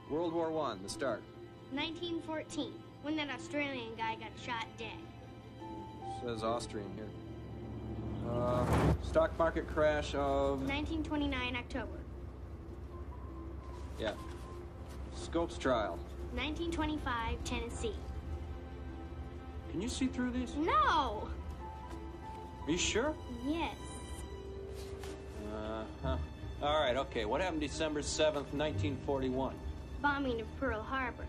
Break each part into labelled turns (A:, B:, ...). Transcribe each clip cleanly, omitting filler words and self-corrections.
A: World War I, the start.
B: 1914, when that Australian guy got shot dead.
A: Says Austrian here. Stock market crash of...
B: 1929, October.
A: Yeah. Scopes trial.
B: 1925, Tennessee.
A: Can you see through these?
B: No!
A: Are you sure?
B: Yes.
A: Uh-huh. All right, okay. What happened December 7th, 1941?
B: Bombing of Pearl Harbor.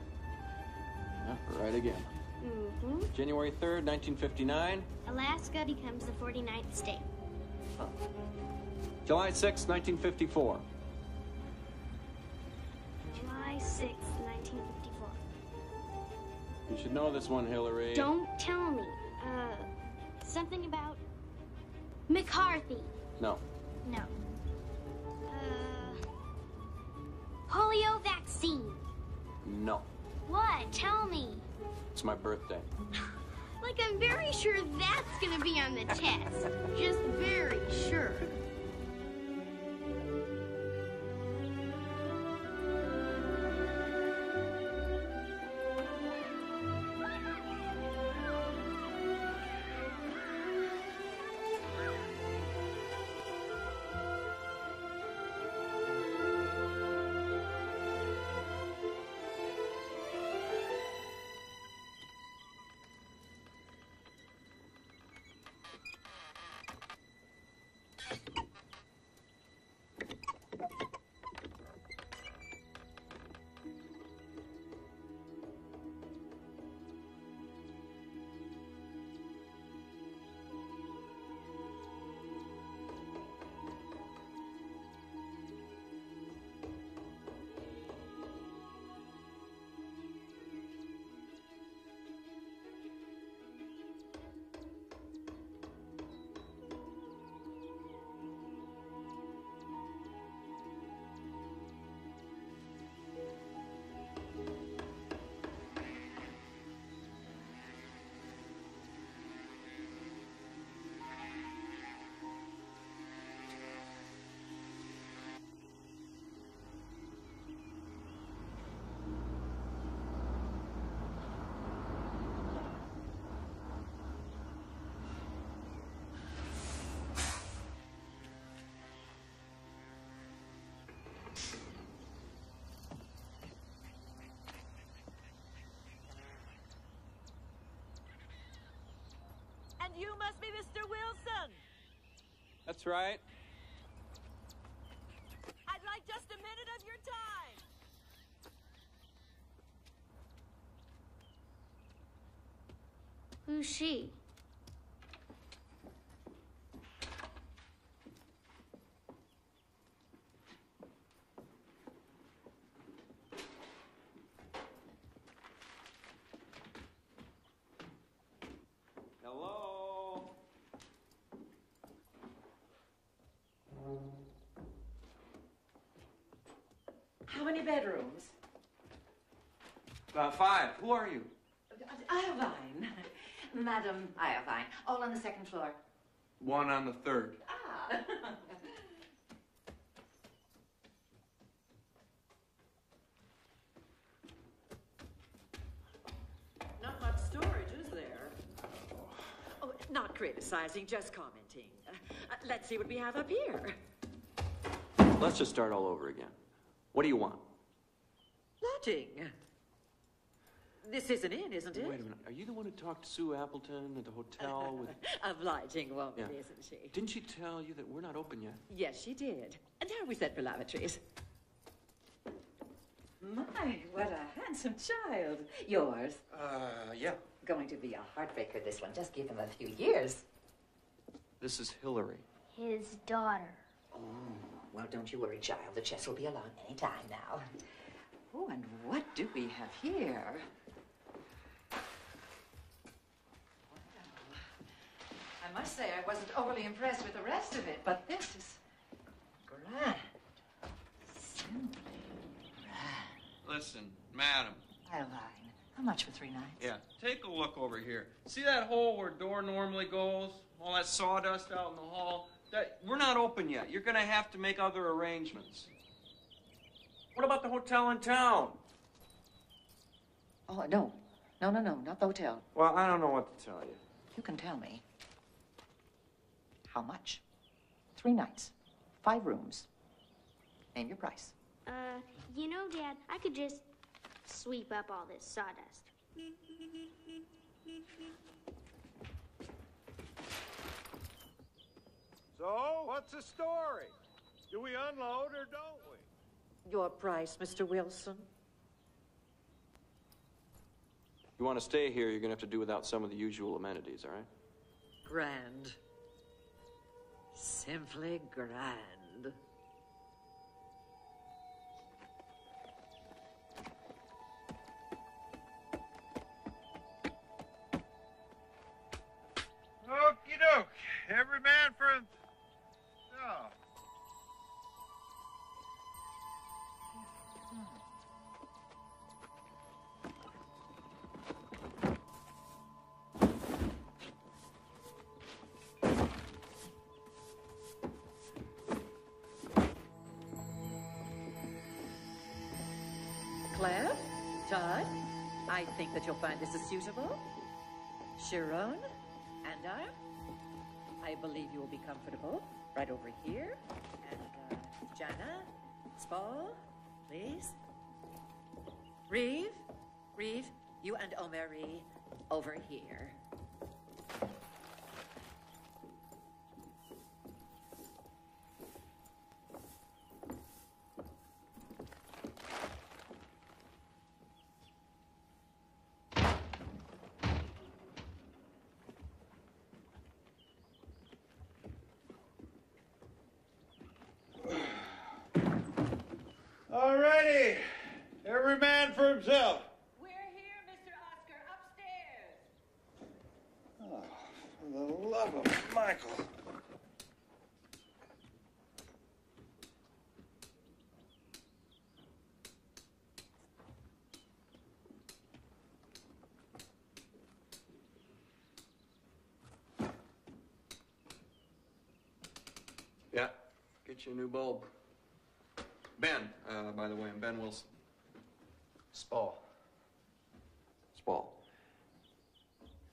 A: Yeah, right again.
B: Mm-hmm.
A: January 3rd, 1959.
B: Alaska becomes the 49th state.
A: Oh. July 6th, 1954.
B: July 6th, 1954.
A: You should know this one, Hillary.
B: Don't tell me. Something about McCarthy.
A: No.
B: No. Polio vaccine.
A: No.
B: What? Tell me.
A: It's my birthday.
B: Like, I'm very sure that's gonna be on the test. Just very sure.
C: And you must be Mr. Wilson.
A: That's right.
C: I'd like just a minute of your time.
B: Who's she?
A: Hello?
C: How many bedrooms?
A: 5. Who are you?
C: Iovine. Madam Iovine. All on the second floor.
A: 1 on the 3rd.
C: Ah. Not much storage, is there? Oh, not criticizing, just commenting. Let's see what we have up here.
A: Let's just start all over again. What do you want?
C: Lodging. This is an inn, isn't it?
A: Wait a minute. Are you the one who talked to Sue Appleton at the hotel with...
C: Obliging woman,
A: Yeah.
C: isn't she?
A: Didn't she tell you that we're not open yet?
C: Yes, she did. And how are we set for lavatories? My, what a handsome child. Yours.
A: Yeah.
C: Going to be a heartbreaker, this one. Just give him a few years.
A: This is Hillary.
B: His daughter.
A: Oh.
C: Well, don't you worry, child. The chess will be along any time now. Oh, and what do we have here? I must say I wasn't overly impressed with the rest of it, but this is grand. Simply grand.
D: Listen, madam.
C: Adeline, how much for 3 nights?
D: Yeah, take a look over here. See that hole where door normally goes? All that sawdust out in the hall? We're not open yet. You're going to have to make other arrangements. What about the hotel in town?
C: Oh, no. No, not the hotel.
D: Well, I don't know what to tell you.
C: You can tell me. How much? 3 nights. 5 rooms. Name your price.
B: You know, Dad, I could just sweep up all this sawdust.
E: So, what's the story? Do we unload or don't we?
C: Your price, Mr. Wilson.
A: You want to stay here, you're going to have to do without some of the usual amenities, all right?
C: Grand. Simply grand.
E: Okie doke. Every man for him. Oh.
C: Claire? Todd? I think that you'll find this is suitable. Sharon? And I believe you will be comfortable right over here. And, Jana? Spall? Please? Reeve? You and Omeri over here.
E: Alrighty. Every man for himself.
C: We're here, Mr. Oscar, upstairs.
E: Oh, for the love of Michael.
A: Yeah, get you a new bulb. Ben, by the way, I'm Ben Wilson.
F: Spall.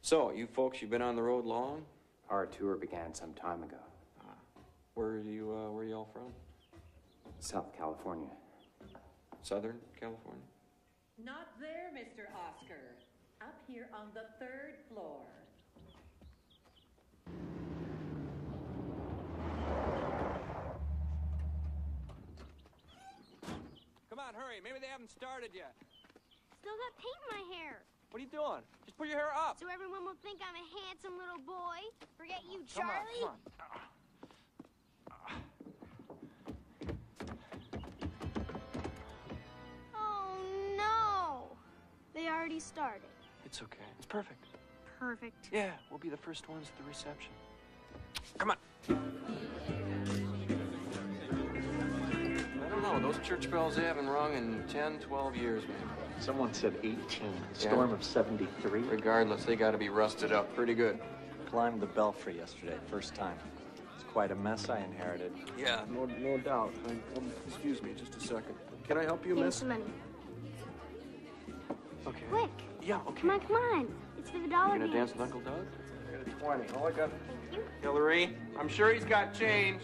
A: So, you folks, you've been on the road long?
F: Our tour began some time ago.
A: Where are you all from?
F: South California.
A: Southern California?
C: Not there, Mr. Oscar. Up here on the 3rd floor.
A: Come on, hurry. Maybe they haven't started yet.
B: Still got paint in my hair.
A: What are you doing? Just put your hair up.
B: So everyone will think I'm a handsome little boy. Forget you,
A: Come
B: Charlie.
A: on.
B: Oh, no. They already started.
A: It's okay. It's perfect.
B: Perfect.
A: Yeah, we'll be the first ones at the reception. Come on. I don't know. Those church bells, they haven't rung in 10, 12 years, man.
G: Someone said 18. Storm of 73.
A: Regardless, they got to be rusted up pretty good.
G: Climbed the belfry yesterday, first time. It's quite a mess I inherited.
A: Yeah, no doubt. Excuse me, just a second. Can I help you,
B: Give me
A: miss?
B: some money.
A: Okay.
B: Quick.
A: Yeah, okay.
B: Come on. It's for the dollar
A: You gonna
B: game.
A: dance with Uncle Doug?
D: I got a 20. All I got.
B: Thank you.
D: Hillary, I'm sure he's got change.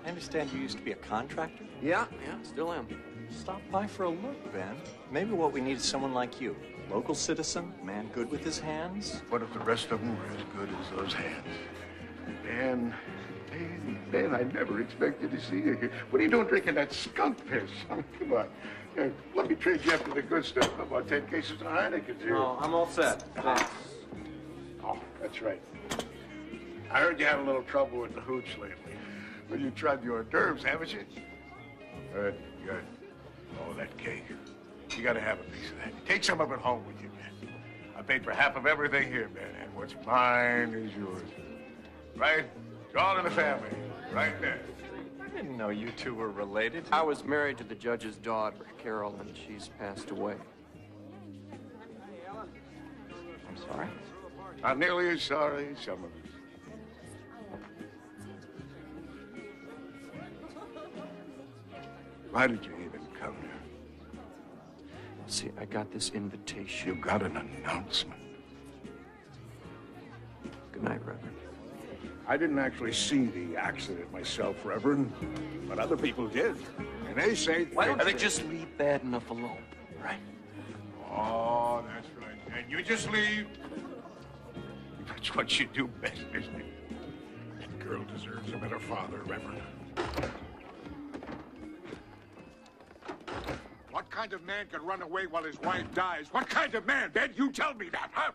G: I understand you used to be a contractor?
A: Yeah, still am.
G: Stop by for a look, Ben. Maybe what we need is someone like you. Local citizen, man good with his hands.
H: What if the rest of them were as good as those hands? Ben, I never expected to see you here. What are you doing drinking that skunk piss? I mean, come on. Yeah, let me trade you after the good stuff. How about 10 cases of Heineken here?
D: No, I'm all set. Thanks.
H: Oh, that's right. I heard you had a little trouble with the hooch lately. Well, you tried the hors d'oeuvres, haven't you? Good, good. Oh, that cake. You gotta have a piece of that. Take some of it home with you, man. I paid for half of everything here, man, and what's mine is yours. Right? It's all in the family. Right there.
G: I didn't know you two were related.
A: I was married to the judge's daughter, Carol, and she's passed away.
G: I'm sorry.
H: I'm nearly as sorry as some of us. Why did you even come here?
A: See, I got this invitation.
H: You got an announcement.
A: Good night, Reverend.
H: I didn't actually see the accident myself, Reverend, but other people did. And they say...
A: Why don't they just leave bad enough alone, right?
H: Oh, that's right. And you just leave. That's what you do best, isn't it? That girl deserves a better father, Reverend. What kind of man can run away while his wife dies? What kind of man, Ben? You tell me that, huh?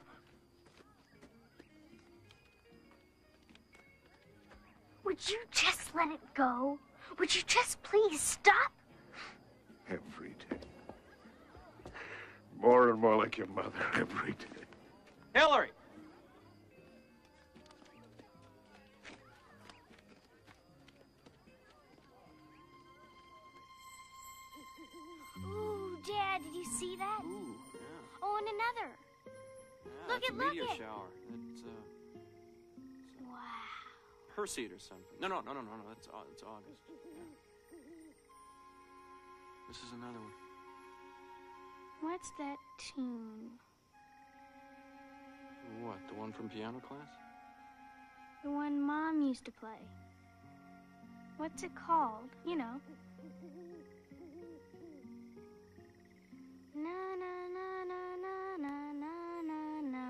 B: Would you just let it go? Would you just please stop?
H: Every day. More and more like your mother every day.
D: Hillary!
B: Ooh, Dad, did you see that?
A: Ooh, yeah.
B: Oh, and another.
A: Yeah,
B: Look
A: it's
B: at,
A: a
B: look
A: meteor
B: at.
A: shower. It's
B: Wow.
A: Perseid or something. No. That's it's August. Yeah. This is another one.
B: What's that tune?
A: What? The one from piano class?
B: The one Mom used to play. What's it called? You know. Na na na na na na na na na.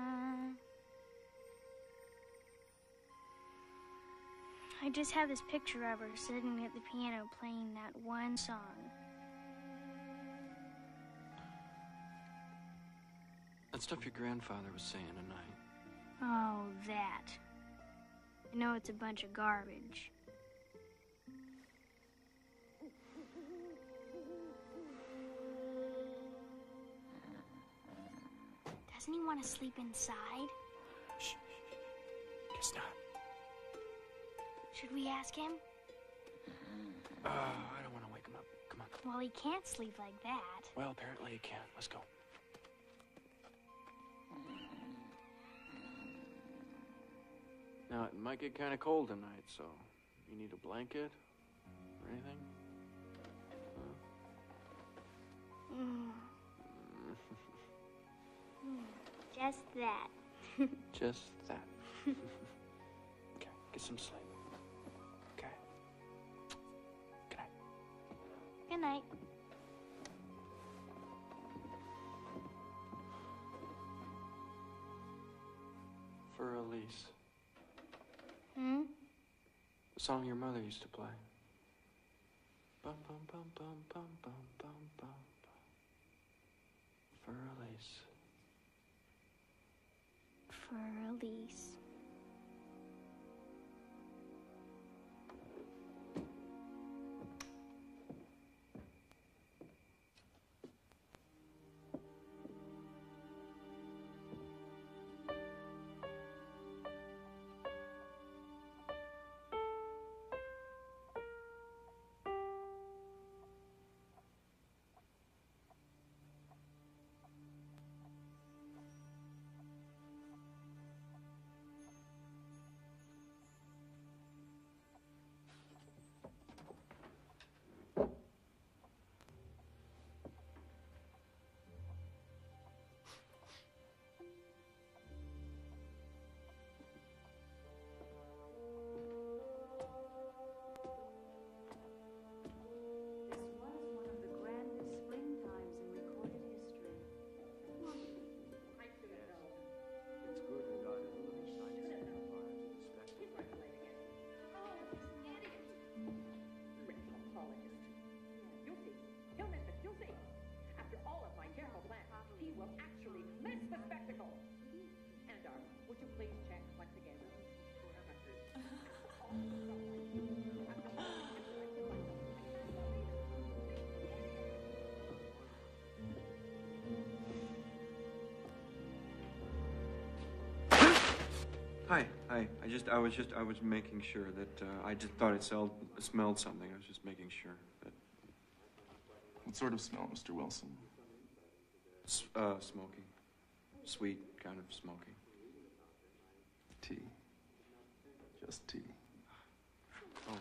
B: I just have this picture of her sitting at the piano playing that one song.
A: That stuff your grandfather was saying tonight.
B: Oh, that. I know it's a bunch of garbage. Doesn't he want to sleep inside?
A: Shh. Guess not.
B: Should we ask him?
A: I don't want to wake him up. Come on.
B: Well, he can't sleep like that.
A: Well, apparently he can. Let's go. Now, it might get kind of cold tonight, so you need a blanket or anything?
B: Just that.
A: Just that. Okay, get some sleep. Okay. Good night.
B: Good night.
A: For Elise.
B: Hmm?
A: The song your mother used to play. Bum bum bum bum bum bum bum bum bum. For Elise.
B: For Elise.
A: Hi. I was making sure that, I just thought it smelled something. I was just making sure that...
I: What sort of smell, Mr. Wilson?
A: Smoky. Sweet kind of smoky.
I: Tea. Just tea.
A: Oh.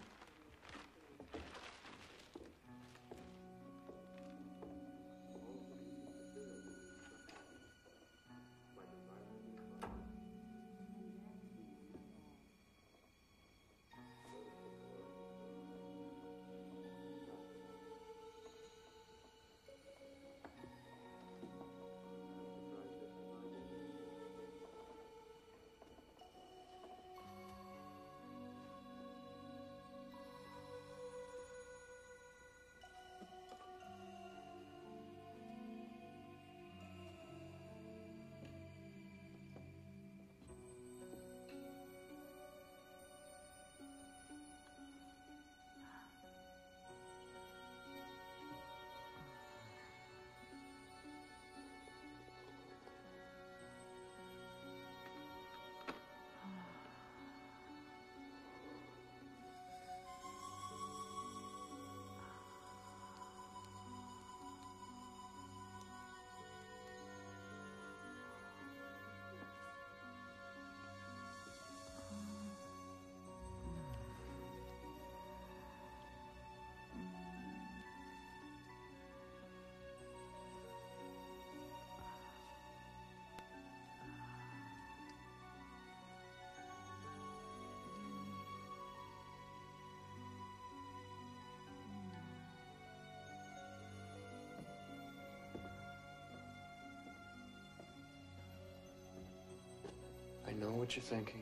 A: I know what you're thinking.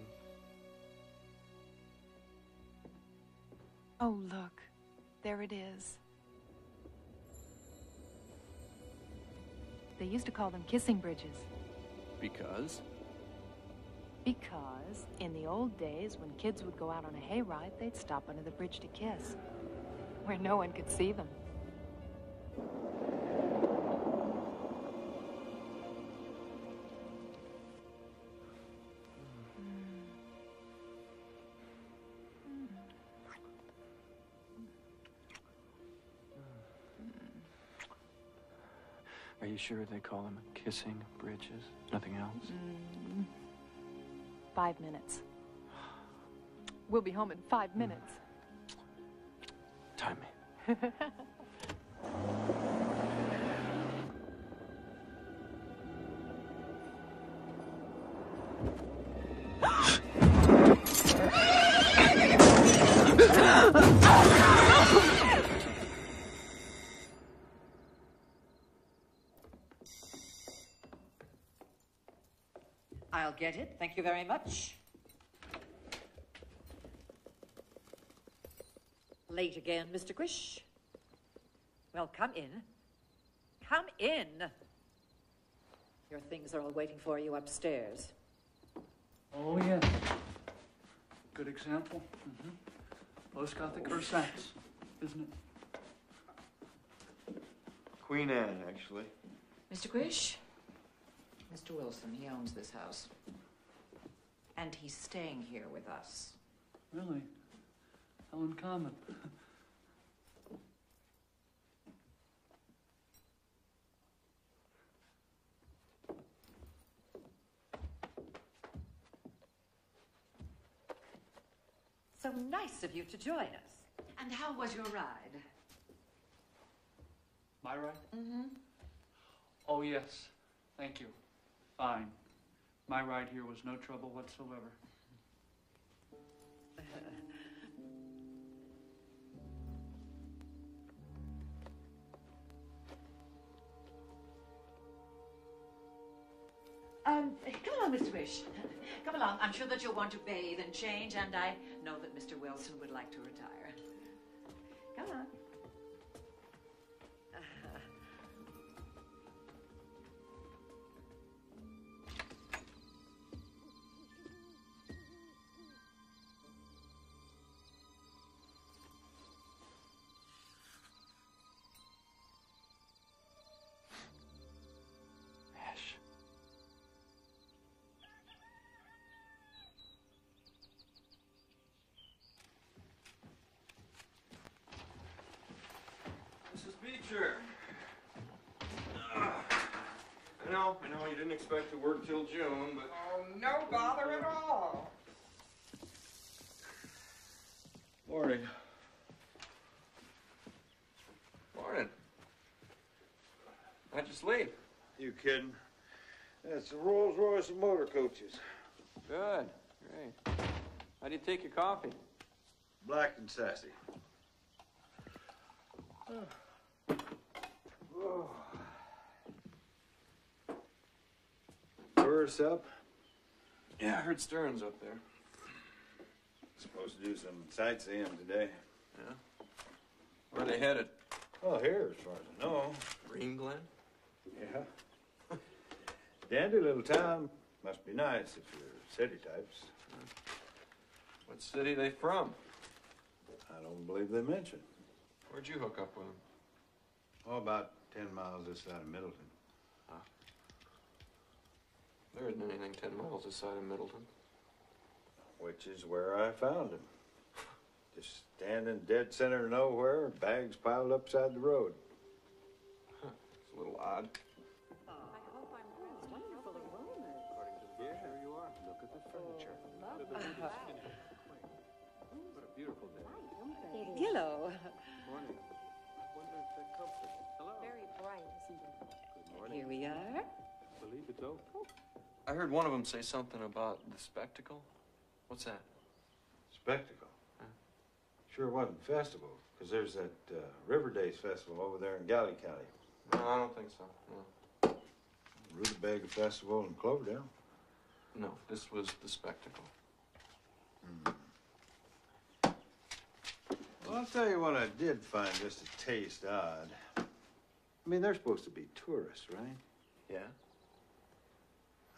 J: Oh, look. There it is. They used to call them kissing bridges.
I: Because?
J: Because in the old days, when kids would go out on a hayride, they'd stop under the bridge to kiss, where no one could see them.
A: Are you sure they call them kissing bridges? Nothing else?
J: 5 minutes. We'll be home in 5 minutes.
A: Time me.
C: I'll get it. Thank you very much. Late again, Mr. Quish. Well, come in. Come in. Your things are all waiting for you upstairs.
K: Oh, yeah. Good example. Post-Gothic or Sax, isn't it?
A: Queen Anne, actually.
C: Mr. Quish? Mr. Wilson, he owns this house. And he's staying here with us.
K: Really? How uncommon.
C: So nice of you to join us. And how was your ride?
K: My ride?
C: Mm-hmm.
K: Oh, yes. Thank you. Fine. My ride here was no trouble whatsoever.
C: Come along, Mr. Wish. Come along. I'm sure that you'll want to bathe and change, and I know that Mr. Wilson would like to retire. Come on.
D: Sure. I know, you didn't expect to work till June, but...
L: Oh, no bother at all.
D: Morning. Morning. How'd you sleep?
E: You kidding? That's the Rolls Royce of motor coaches.
D: Good. Great. How'd you take your coffee?
E: Black and sassy. Tourists up?
D: Yeah, I heard Stern's up there.
E: Supposed to do some sightseeing today.
D: Yeah? Where are they headed?
E: Well, here, as far as I know.
D: Green Glen?
E: Yeah. Dandy little town. Must be nice if you're city types.
D: What city they from?
E: I don't believe they mentioned.
D: Where'd you hook up with them?
E: Oh, about 10 miles this side of Middleton.
D: Huh? There isn't anything 10 miles this side of Middleton.
E: Which is where I found him. Just standing dead center of nowhere, bags piled upside the road.
D: Huh. It's a little odd.
C: Hello.
A: Morning. Wonder if they're comfortable. Hello.
J: Very bright, isn't it?
A: Good morning.
C: Here we are.
A: Believe it's open.
D: I heard one of them say something about the spectacle. What's that?
E: Spectacle?
D: Huh?
E: Sure wasn't festival, because there's that River Days festival over there in Gala County.
D: No, I don't think so. No.
E: Rutabaga Festival in Cloverdale.
D: No, this was the spectacle.
E: Well, I'll tell you what I did find just a taste odd. I mean, they're supposed to be tourists, right?
D: Yeah?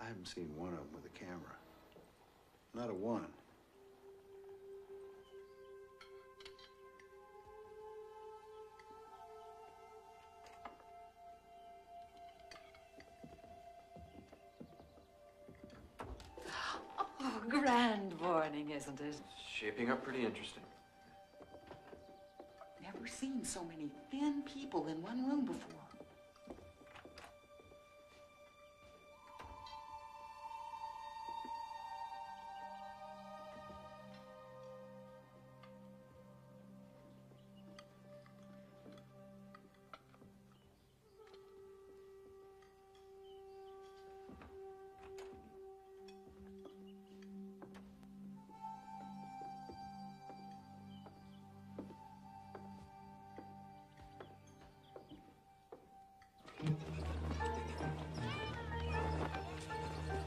E: I haven't seen one of them with a camera. Not a one.
C: Oh, grand morning, isn't it?
D: Shaping up pretty interesting.
L: Never seen so many thin people in one room before.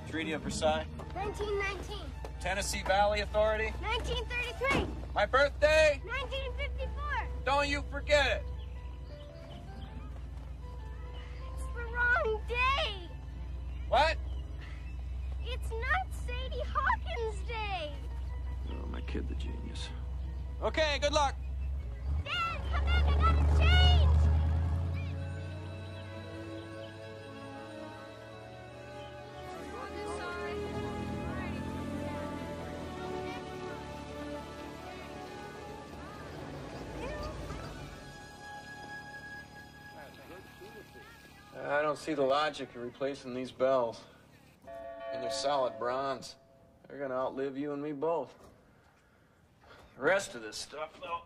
D: Treaty of Versailles.
B: 1919.
D: Tennessee Valley Authority.
B: 1933.
D: My birthday.
B: 1954.
D: Don't you forget it.
B: It's the wrong day.
D: What?
B: It's not Sadie Hawkins Day.
D: Oh, my kid, the genius. Okay, good luck.
B: Dad, come back. I gotta change.
D: I don't see the logic of replacing these bells. And they're solid bronze. They're gonna outlive you and me both. The rest of this stuff, though,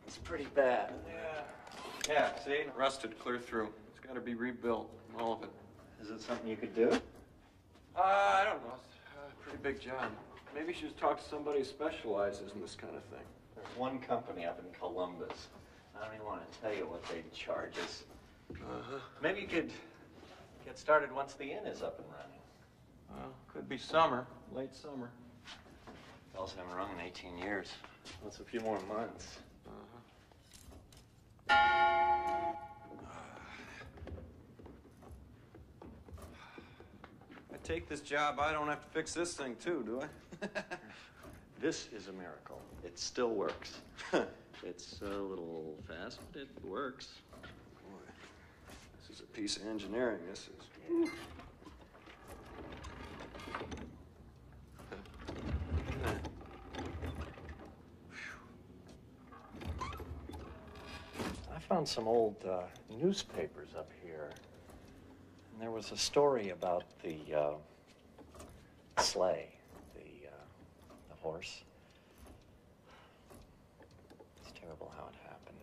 D: it's pretty bad. Yeah, see? Rusted clear through. It's gotta be rebuilt, all of it.
G: Is it something you could do?
D: I don't know. It's a pretty big job. Maybe you should talk to somebody who specializes in this kind of thing.
G: There's one company up in Columbus. I don't even want to tell you what they'd charge us. Maybe you could get started once the inn is up and running.
D: Well, could be summer, late summer.
G: Bells haven't rung in 18 years. What's a few more months?
D: I take this job, I don't have to fix this thing too, do I?
G: This is a miracle. It still works. It's a little fast, but it works.
D: Boy, this is a piece of engineering, this is.
G: found some old newspapers up here. And there was a story about the sleigh, the horse. It's terrible how it happened.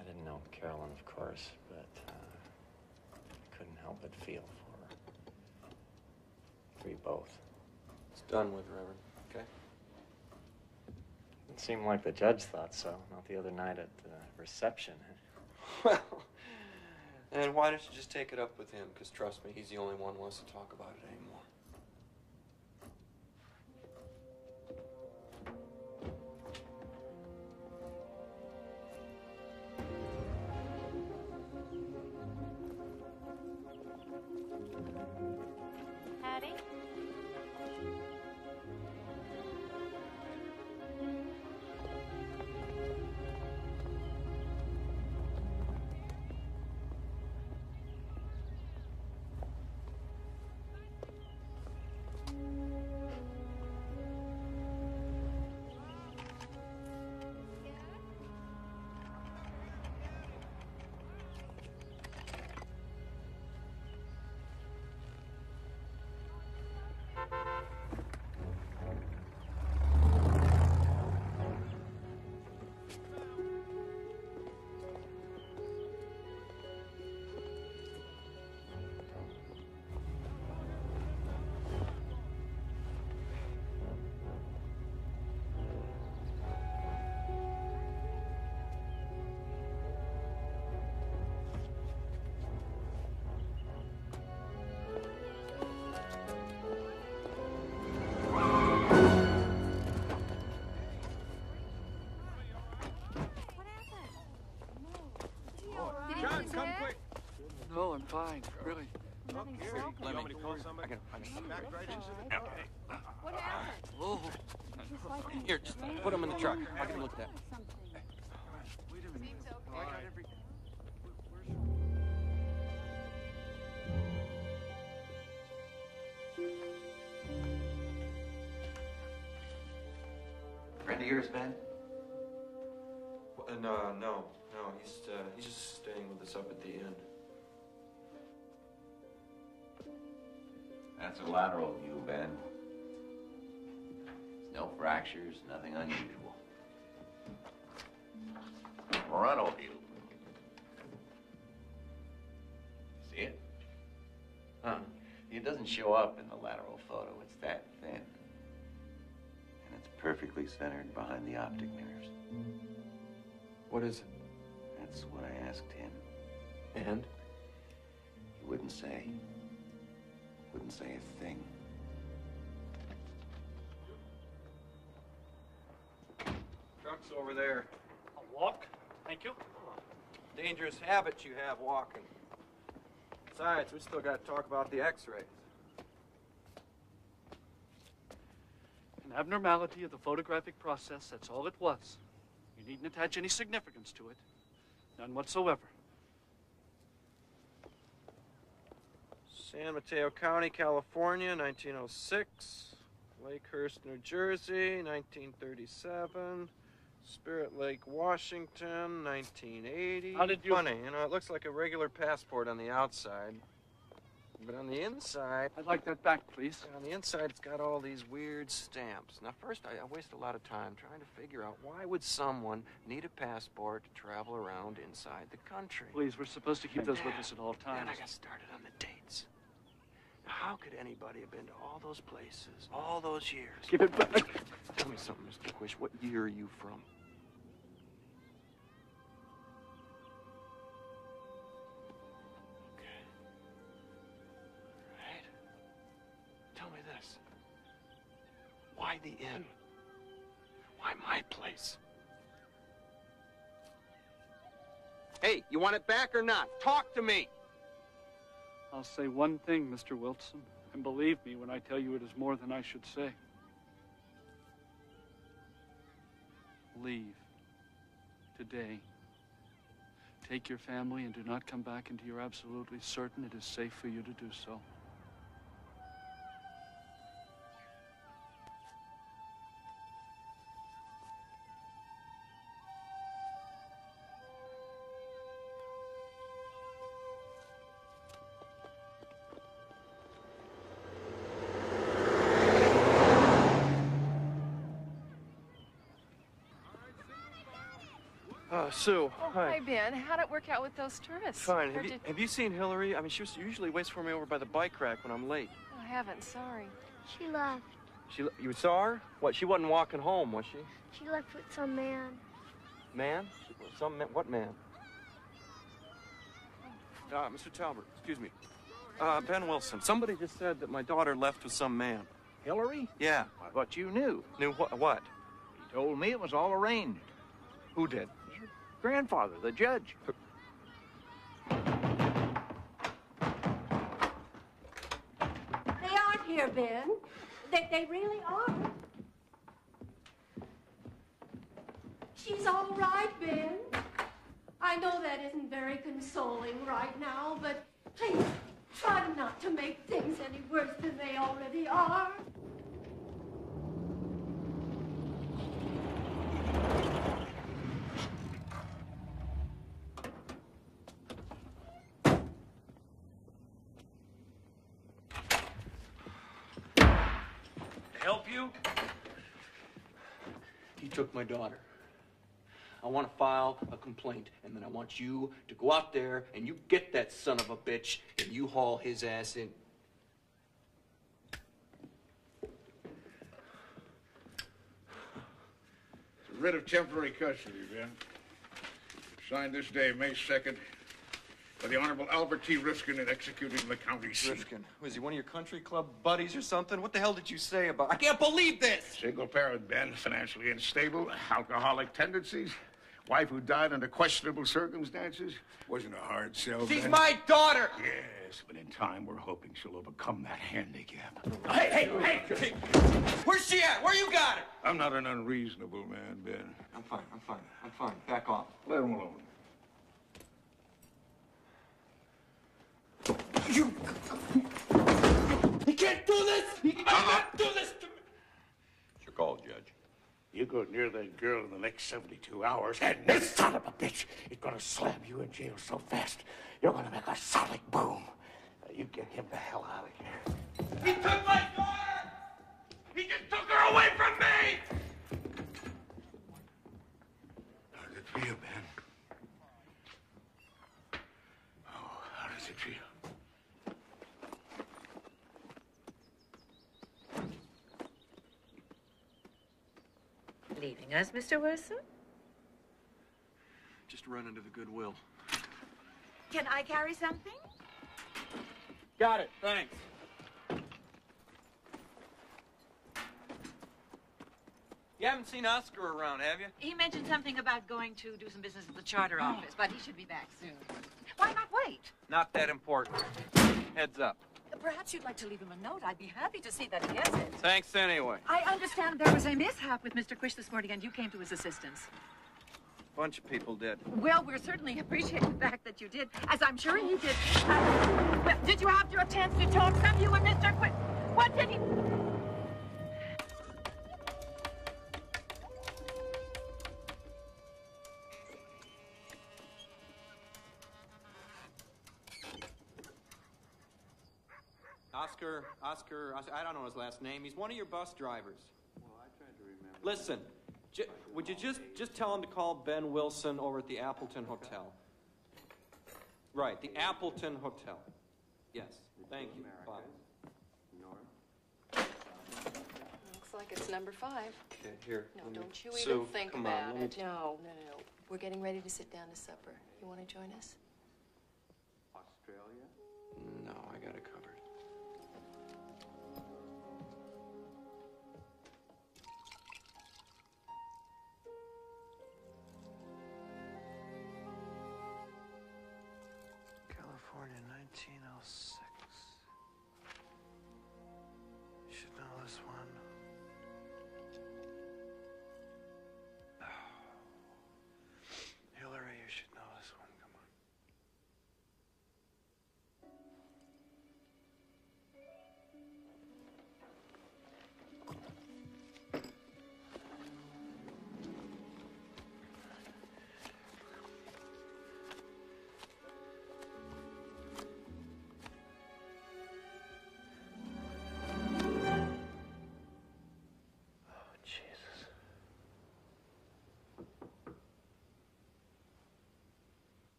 G: I didn't know Carolyn, of course, but I couldn't help but feel for her. For you both.
A: It's done with, Reverend. Okay?
G: It seemed like the judge thought so, not the other night at the reception.
A: Well, and why don't you just take it up with him? Because trust me, he's the only one who wants to talk about it anymore.
J: Hattie?
K: Come quick. No, I'm fine. Really.
A: Look here. You want me to call somebody? I can back right into the... Okay.
B: What happened?
A: Oh. Here, just put him in the truck. I'll get him looked at.
K: Wait a minute.
B: Seems okay.
K: I got every...
G: Friend of yours, Ben?
A: No. He's just staying with us up at the inn.
M: That's a lateral view, Ben. There's no fractures, nothing unusual. Frontal view. See it? Huh. It doesn't show up in the lateral photo. It's that thin. And it's perfectly centered behind the optic nerves.
A: What is it?
M: That's what I asked him.
A: And?
M: He wouldn't say. Wouldn't say a thing.
A: Truck's over there.
K: I'll walk. Thank you.
A: Dangerous habit you have walking. Besides, we still got to talk about the x-rays.
K: An abnormality of the photographic process, that's all it was. You needn't attach any significance to it. None whatsoever.
A: San Mateo County, California, 1906. Lakehurst, New Jersey, 1937. Spirit Lake, Washington, 1980.
K: How did you...
A: Funny, it looks like a regular passport on the outside. But on the inside...
K: I'd like that back, please.
A: On the inside, it's got all these weird stamps. Now, first, I wasted a lot of time trying to figure out why would someone need a passport to travel around inside the country?
K: Please, we're supposed to keep those with us at all times.
A: Then I got started on the dates. Now, how could anybody have been to all those places, all those years?
K: Give it back.
A: Tell me something, Mr. Quish. What year are you from? Why the inn? Why my place? Hey, you want it back or not? Talk to me!
K: I'll say one thing, Mr. Wilson, and believe me when I tell you it is more than I should say. Leave. Today. Take your family and do not come back until you're absolutely certain it is safe for you to do so.
A: Sue.
J: Oh, hi, Ben. How'd it work out with those tourists?
A: Fine.
J: Or
A: Have you seen Hillary? I mean, she usually waits for me over by the bike rack when I'm late.
J: I haven't, sorry.
B: She left.
A: You saw her? What, she wasn't walking home, was she?
B: She left with some man.
A: Man? What man? Mr. Talbot, excuse me. Ben Wilson. Somebody just said that my daughter left with some man.
N: Hillary?
A: Yeah.
N: I thought you knew.
A: Knew what?
N: He told me it was all arranged.
A: Who did?
N: Your grandfather, the judge.
O: They aren't here, Ben. They really aren't. She's all right, Ben. I know that isn't very consoling right now, but please try not to make things any worse than they already are.
D: Help you? He took my daughter. I want to file a complaint, and then I want you to go out there and you get that son of a bitch and you haul his ass in.
H: It's a writ of temporary custody, Ben. Signed this day, May 2nd, by the Honorable Albert T. Rifkin and executed in the county seat.
D: Rifkin, was he one of your country club buddies or something? What the hell did you say about? I can't believe this!
H: Single parent, Ben, financially unstable, alcoholic tendencies. Wife who died under questionable circumstances. Wasn't a hard sell,
D: She's
H: Ben.
D: my daughter!
H: Yes, but in time, we're hoping she'll overcome that handicap.
D: Hey! Where's she at? Where you got her?
H: I'm not an unreasonable man, Ben.
D: I'm fine. Back off.
H: Let him alone.
D: You can't do this! You can't do this to me!
H: It's your call, Judge. You go near that girl in the next 72 hours, and this son of a bitch is gonna slam you in jail so fast, you're gonna make a sonic boom. You get him the hell out of here.
D: He took my daughter! He just took her away from me!
H: How does it feel, Ben? Oh, how does it feel?
C: Leaving us, Mr. Wilson?
A: Just run into the Goodwill.
C: Can I carry something?
A: Got it, thanks.
D: You haven't seen Oscar around, have you?
C: He mentioned something about going to do some business at the charter office, but he should be back soon. Why not wait?
D: Not that important. Heads up.
C: Perhaps you'd like to leave him a note. I'd be happy to see that he gets it.
D: Thanks anyway.
C: I understand there was a mishap with Mr. Quish this morning, and you came to his assistance.
D: Bunch of people did.
C: Well, we certainly appreciate the fact that you did, as I'm sure he did. Well, did you have a chance to talk some you and Mr. Quish? What did he...
D: Oscar, I don't know his last name. He's one of your bus drivers. Well, I tried to remember. Listen, would you just tell him to call Ben Wilson over at the Appleton Hotel? Right, the Appleton Hotel. Yes, thank you. Bye.
J: Looks like it's number 5.
A: Okay, here.
J: No, don't you
A: Sue,
J: even think
A: come on,
J: about
A: let me
J: it. No. We're getting ready to sit down to supper. You want to join us?
A: Australia? No, I got it covered. California, 1906. You should know this one. Hillary, you should know this one. Come on.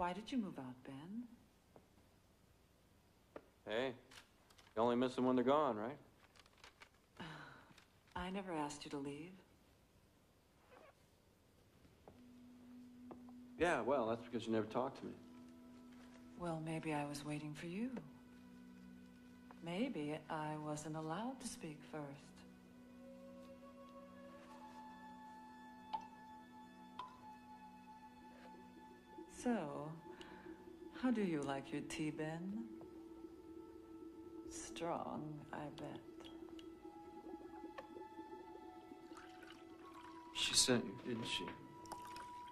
C: Why did you move out, Ben?
A: Hey, you only miss them when they're gone, right?
C: I never asked you to leave.
A: Yeah, well, that's because you never talked to me.
C: Well, maybe I was waiting for you. Maybe I wasn't allowed to speak first. So, how do you like your tea, Ben? Strong, I bet.
A: She sent you, didn't she?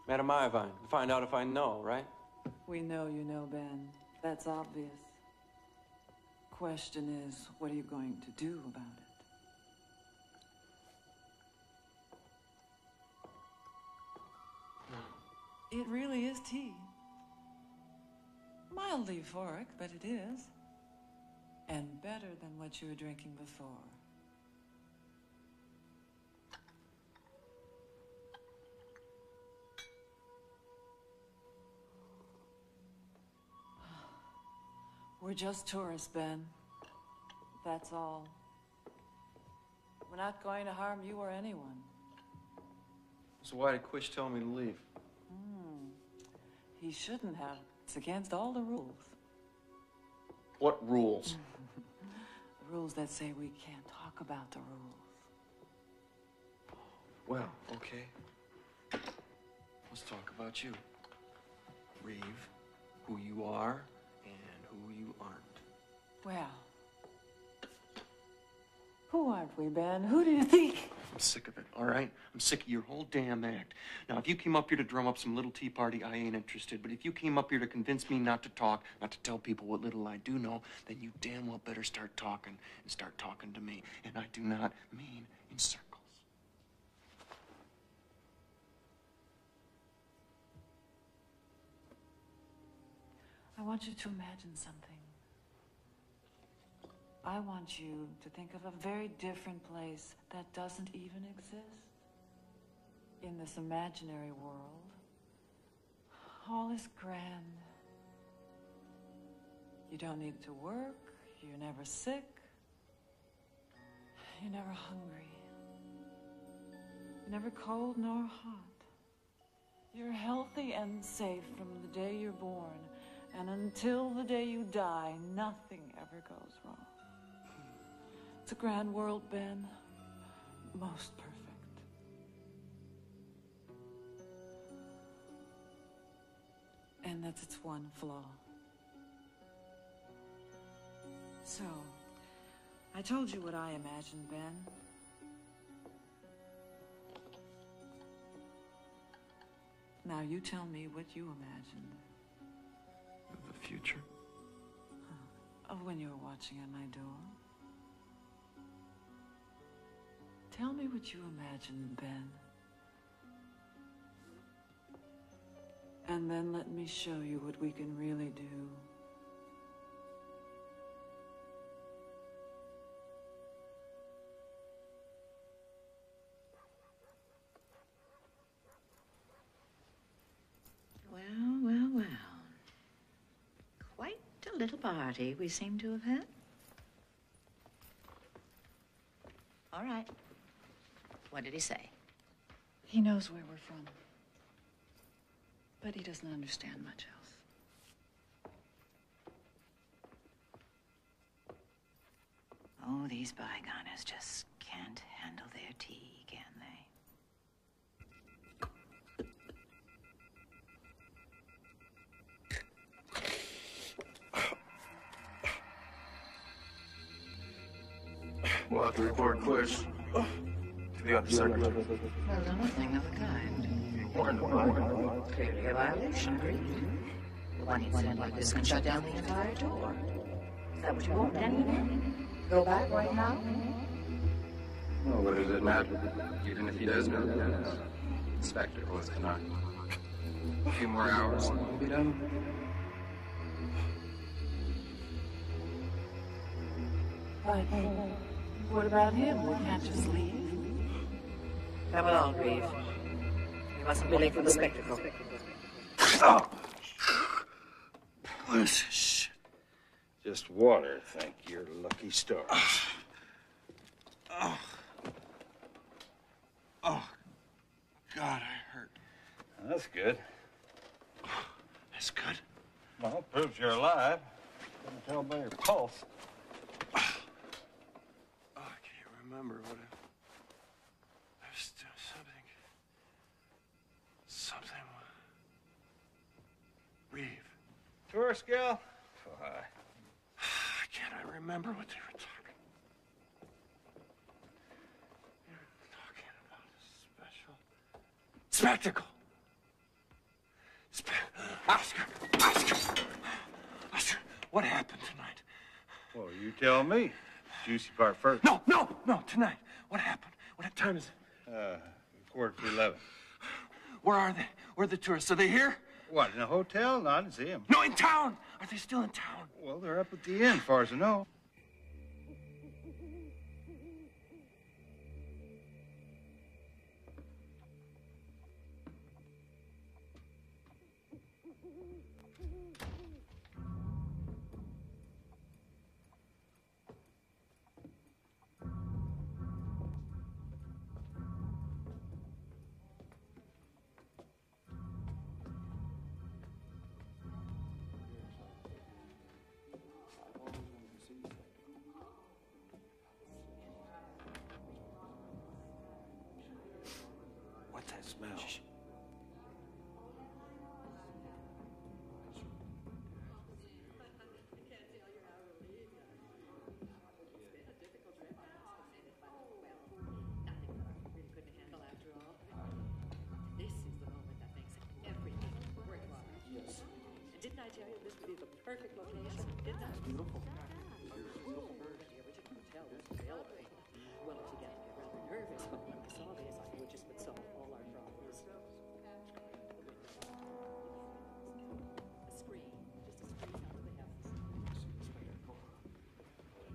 A: Madam Iovine, find out if I know, right?
C: We know you know, Ben. That's obvious. Question is, what are you going to do about it? It really is tea. Mildly euphoric, but it is. And better than what you were drinking before. We're just tourists, Ben. That's all. We're not going to harm you or anyone.
A: So why did Quish tell me to leave?
C: He shouldn't have. It's against all the rules.
A: What rules?
C: The rules that say we can't talk about the rules.
A: Well, okay. Let's talk about you. Reeve, who you are and who you aren't.
C: Well, who aren't we, Ben? Who do you think?
D: I'm sick of it, all right? I'm sick of your whole damn act. Now, if you came up here to drum up some little tea party, I ain't interested. But if you came up here to convince me not to talk, not to tell people what little I do know, then you damn well better start talking and start talking to me. And I do not mean in circles.
C: I want you to imagine something. I want you to think of a very different place that doesn't even exist. In this imaginary world, all is grand. You don't need to work, you're never sick, you're never hungry, you're never cold nor hot. You're healthy and safe from the day you're born, and until the day you die, nothing ever goes wrong. It's a grand world, Ben. Most perfect. And that's its one flaw. So, I told you what I imagined, Ben. Now you tell me what you imagined.
A: The future?
C: Of when you were watching at my door. Tell me what you imagined, Ben. And then let me show you what we can really do.
P: Well, well, well. Quite a little party we seem to have had. All right. What did he say?
C: He knows where we're from. But he doesn't understand much else.
P: Oh, these bygoners just can't handle their tea, can
H: they? We'll have to report Quish to the undersecretary.
P: Well, nothing of the kind.
H: Warned him.
P: Clearly a violation, agreed. One incident like this can shut down the entire tour. Is that what you want, anyway? Go back right now?
F: Well, what does it matter? Even if he does know the Dennis. The spectacle is tonight. A few more hours and we'll be done.
C: But what about him? We can't just leave.
P: That will all grieve. We mustn't be late for the spectacle.
E: What's this shit? Just water, thank your lucky stars.
D: Oh. Oh. God, I hurt.
E: That's good.
D: That's good.
E: Well, proves you're alive. You can tell by your pulse.
D: Oh, I can't remember what it... There's something... Reeve.
E: Tourist gal? Why?
D: Can't I remember what they were talking? They were talking about a special spectacle. Oscar, what happened tonight?
E: Well, you tell me. Juicy part first.
D: No, tonight. What happened? What time is it?
E: 11:15.
D: Where are they? Where are the tourists? Are they here?
E: What, in a hotel? No, I didn't see them.
D: No, in town. Are they still in town?
E: Well, they're up at the inn, as far as I know.
D: What's that smell? Shh.
C: Didn't I tell you this would be the perfect location? Didn't I? It's beautiful. The original hotel was available. Well, if you get rather nervous when I saw this, I knew it just would solve all our problems. A screen. Just a screen out of the house.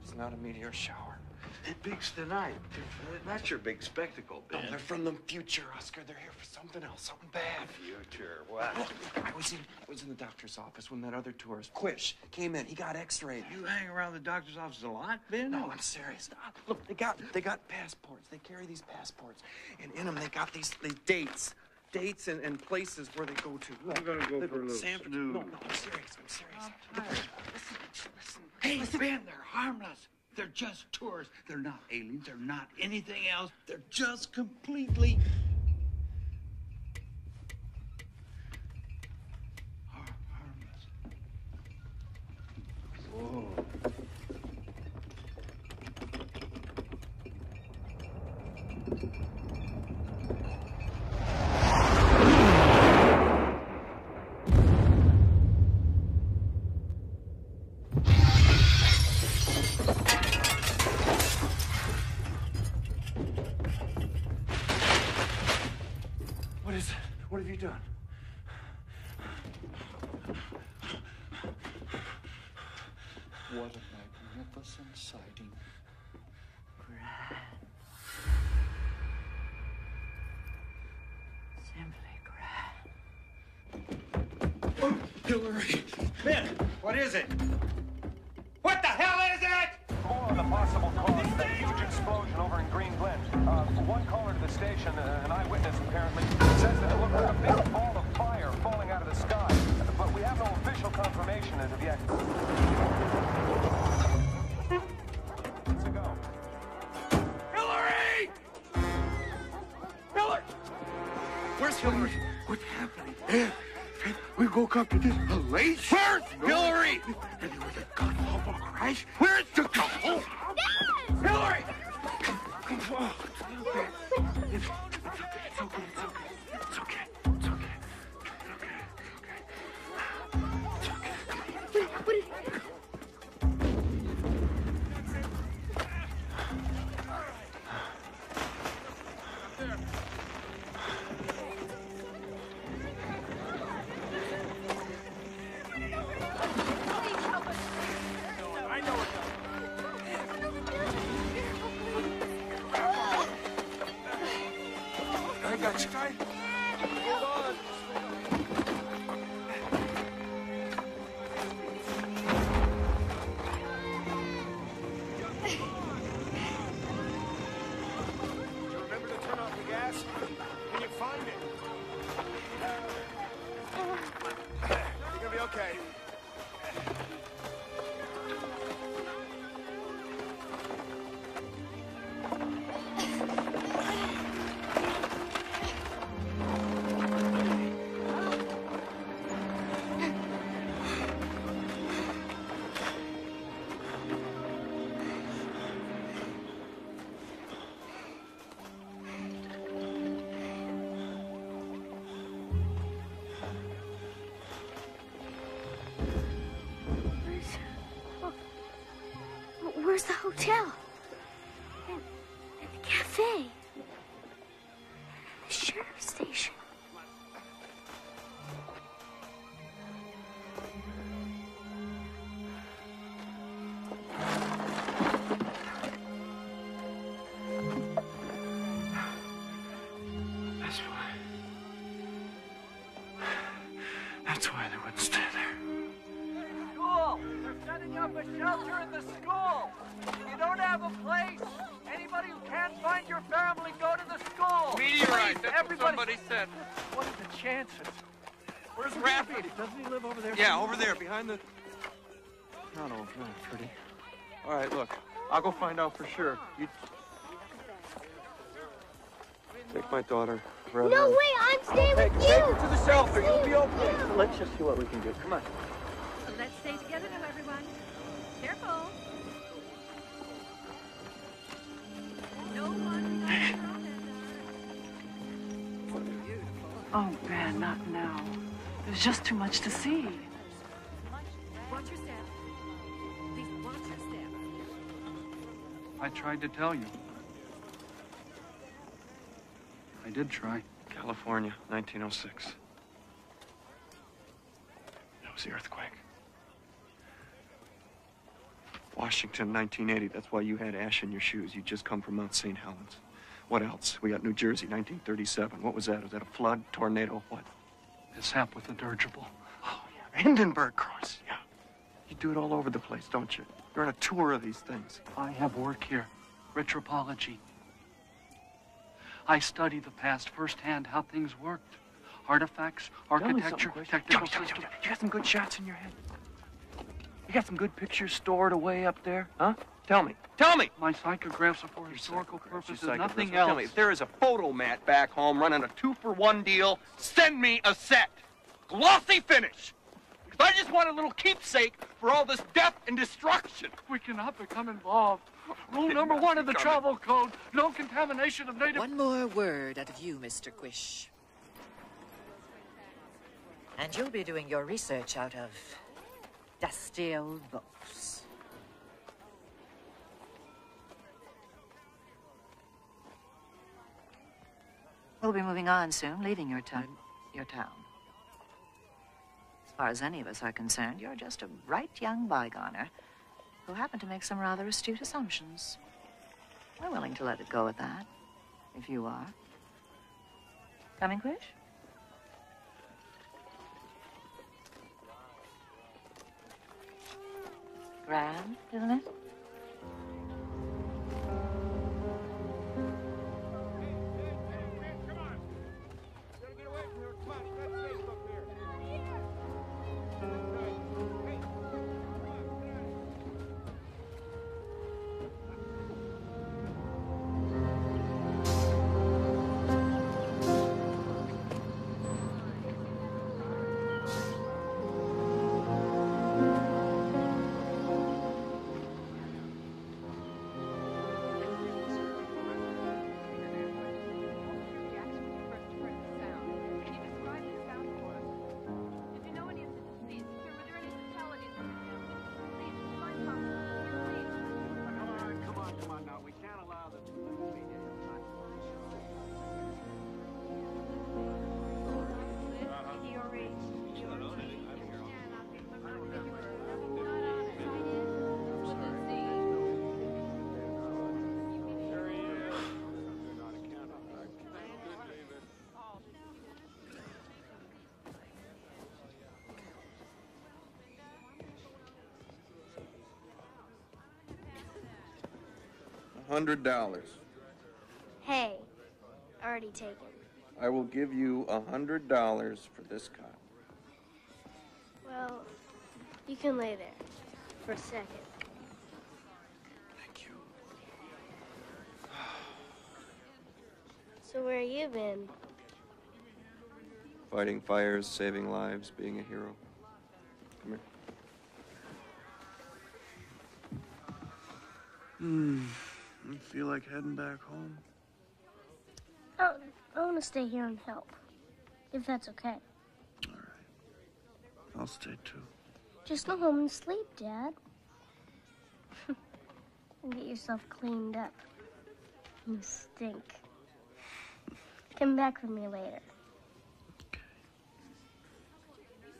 A: It's not a meteor shower.
D: It peaks tonight. That's your big spectacle, Ben.
A: No, they're from the future, Oscar. They're here for something else, something bad.
E: Future, what?
A: I was in the doctor's office when that other tourist, Quish, came in. He got X-rayed.
E: You hang around the doctor's office a lot, Ben?
A: No, I'm serious. Look, they got passports. They carry these passports, and in them they got these dates and places where they go to. Look,
E: I'm gonna go for a little
A: Sanford.
E: snooze.
A: No, I'm serious. Listen.
Q: Hey, Ben, they're harmless. They're just tourists. They're not aliens. They're not anything else. They're just completely harmless.
E: Whoa.
A: What have you done?
Q: What a magnificent sighting.
P: Simply grand.
E: Oh, Hillary! Ben, what is it? What the hell is it?
R: More on the possible cause of that huge explosion over in Green Glen. One caller to the station, an eyewitness apparently, says that it looked like a big ball of fire falling out of the sky. But we have no official confirmation as of yet. Let's go.
Q: Hillary! Hillary!
D: Where's Hillary?
Q: What's happening? We woke up to this elation.
D: Where's Hillary?
Q: And there was a god-awful crash. Where's the god? Hillary! It's okay.
B: Where's the hotel? And the cafe? And the sheriff's station?
A: That's why they wouldn't stay there.
N: School! They're setting up a shelter in the school! If you don't have a place, anybody who can't find your family, go to the school!
D: Meteorite,
N: Please,
D: that's
N: everybody.
D: what somebody said.
N: What are the chances?
D: Where's Rafi?
N: Doesn't he live over there?
D: Yeah, over there, behind the...
A: No, not pretty.
D: All right, look. I'll go find out for sure. You... Take my daughter.
B: No way, I'm staying with you!
D: Take her to the shelter. You'll be okay. Let's just see what we can do. Come on.
C: Let's stay together now, everyone. Careful. No one.
J: Oh, Ben, not now. There's just too much to see.
C: Watch your step. Please watch your step.
K: I tried to tell you. I did try.
D: California, 1906. That was the earthquake. Washington, 1980. That's why you had ash in your shoes. You'd just come from Mount St. Helens. What else? We got New Jersey, 1937. What was that? Was that a flood, tornado, what?
K: Mishap with the dirigible.
D: Oh, yeah. Hindenburg Cross, yeah. You do it all over the place, don't you? You're on a tour of these things.
K: I have work here. Retropology. I study the past firsthand, how things worked. Artifacts, architecture, technical systems.
D: You got some good shots in your head? You got some good pictures stored away up there, huh? Tell me. Tell me!
K: My psychographs are for historical purposes,
D: Your
K: nothing
D: psychographs.
K: else.
D: Tell me, if there is a photo mat back home running a 2-for-1 deal, send me a set. Glossy finish. Because I just want a little keepsake for all this death and destruction.
K: We cannot become involved. Rule number 1 of the travel code, no contamination of native...
C: One more word out of you, Mr. Quish. And you'll be doing your research out of dusty old books.
J: We'll be moving on soon, leaving your town. As far as any of us are concerned, you're just a bright young bygoner who happened to make some rather astute assumptions. We're willing to let it go at that, if you are. Coming, Quish? Grand, isn't it?
D: $100.
B: Hey, already taken.
D: I will give you $100 for this cot.
B: Well, you can lay there for a second.
D: Thank you.
B: So where you been?
D: Fighting fires, saving lives, being a hero. Come here.
A: You feel like heading back home?
B: Oh, I want to stay here and help, if that's okay.
A: I'll stay too.
B: Just go home and sleep, Dad. yourself cleaned up. You stink. Come back for me later.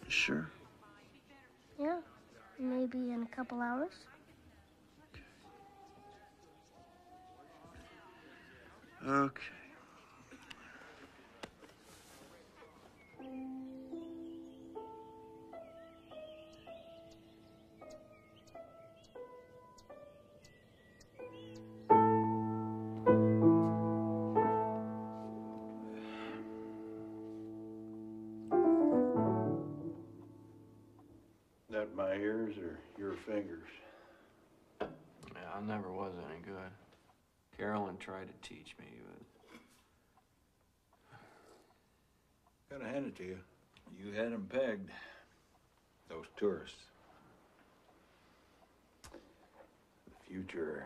A: Sure.
B: Yeah, maybe in a couple hours.
A: Okay.
E: That my ears or your fingers?
A: Yeah, I never was any good. Carolyn tried to teach me, but...
E: Gotta hand it to you. You had them pegged. Those tourists. The future.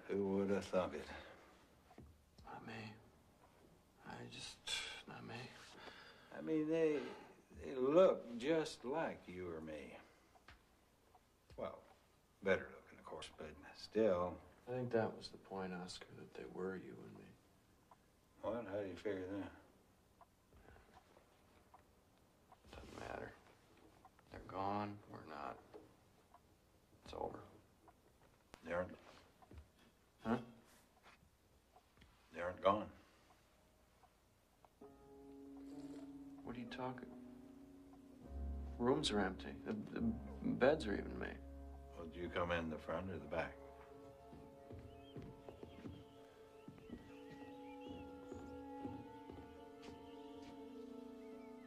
E: Who would have thunk it?
A: Not me. Not me.
E: I mean, they look just like you or me. Well, better looking, of course, but still.
A: I think that was the point, Oscar, that they were you and me.
E: What? How do you figure that?
A: Doesn't matter. They're gone, we're not. It's over.
E: They aren't.
A: Huh?
E: They aren't gone.
A: What are you talking? Rooms are empty. The beds are even made.
E: Well, did you come in the front or the back?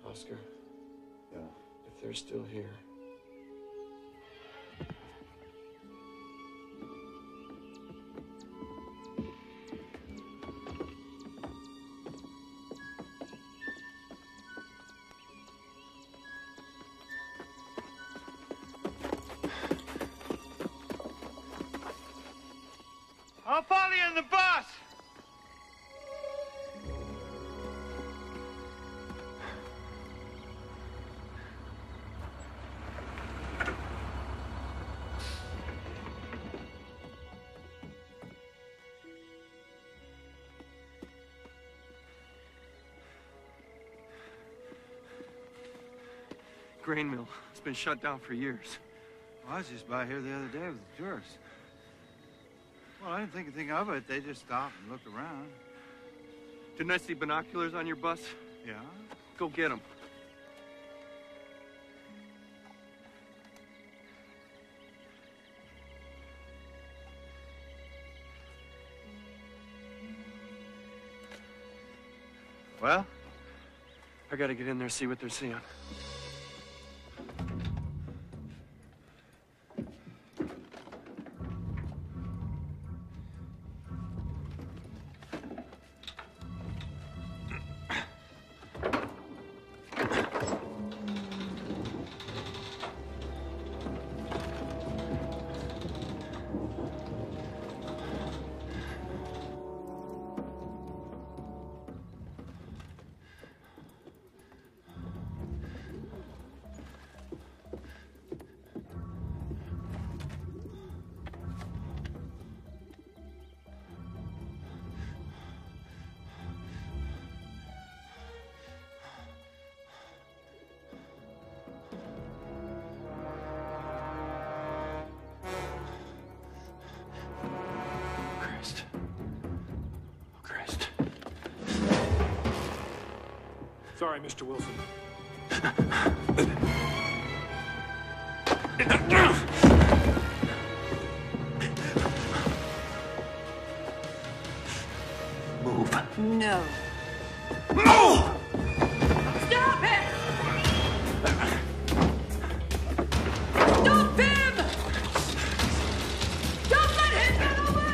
A: Oscar?
E: Yeah?
A: If they're still here...
N: I'll follow you in the bus!
D: Grain mill. It's been shut down for years.
Q: Well, I was just by here the other day with the tourists. Well, I didn't think anything of it. They just stopped and looked around.
D: Didn't I see binoculars on your bus?
Q: Yeah?
D: Go get them.
Q: Well?
D: I gotta get in there, see what they're seeing.
R: Sorry, Mr. Wilson.
N: Move.
C: No.
N: Move!
C: Stop him! Stop him! Don't let him get away!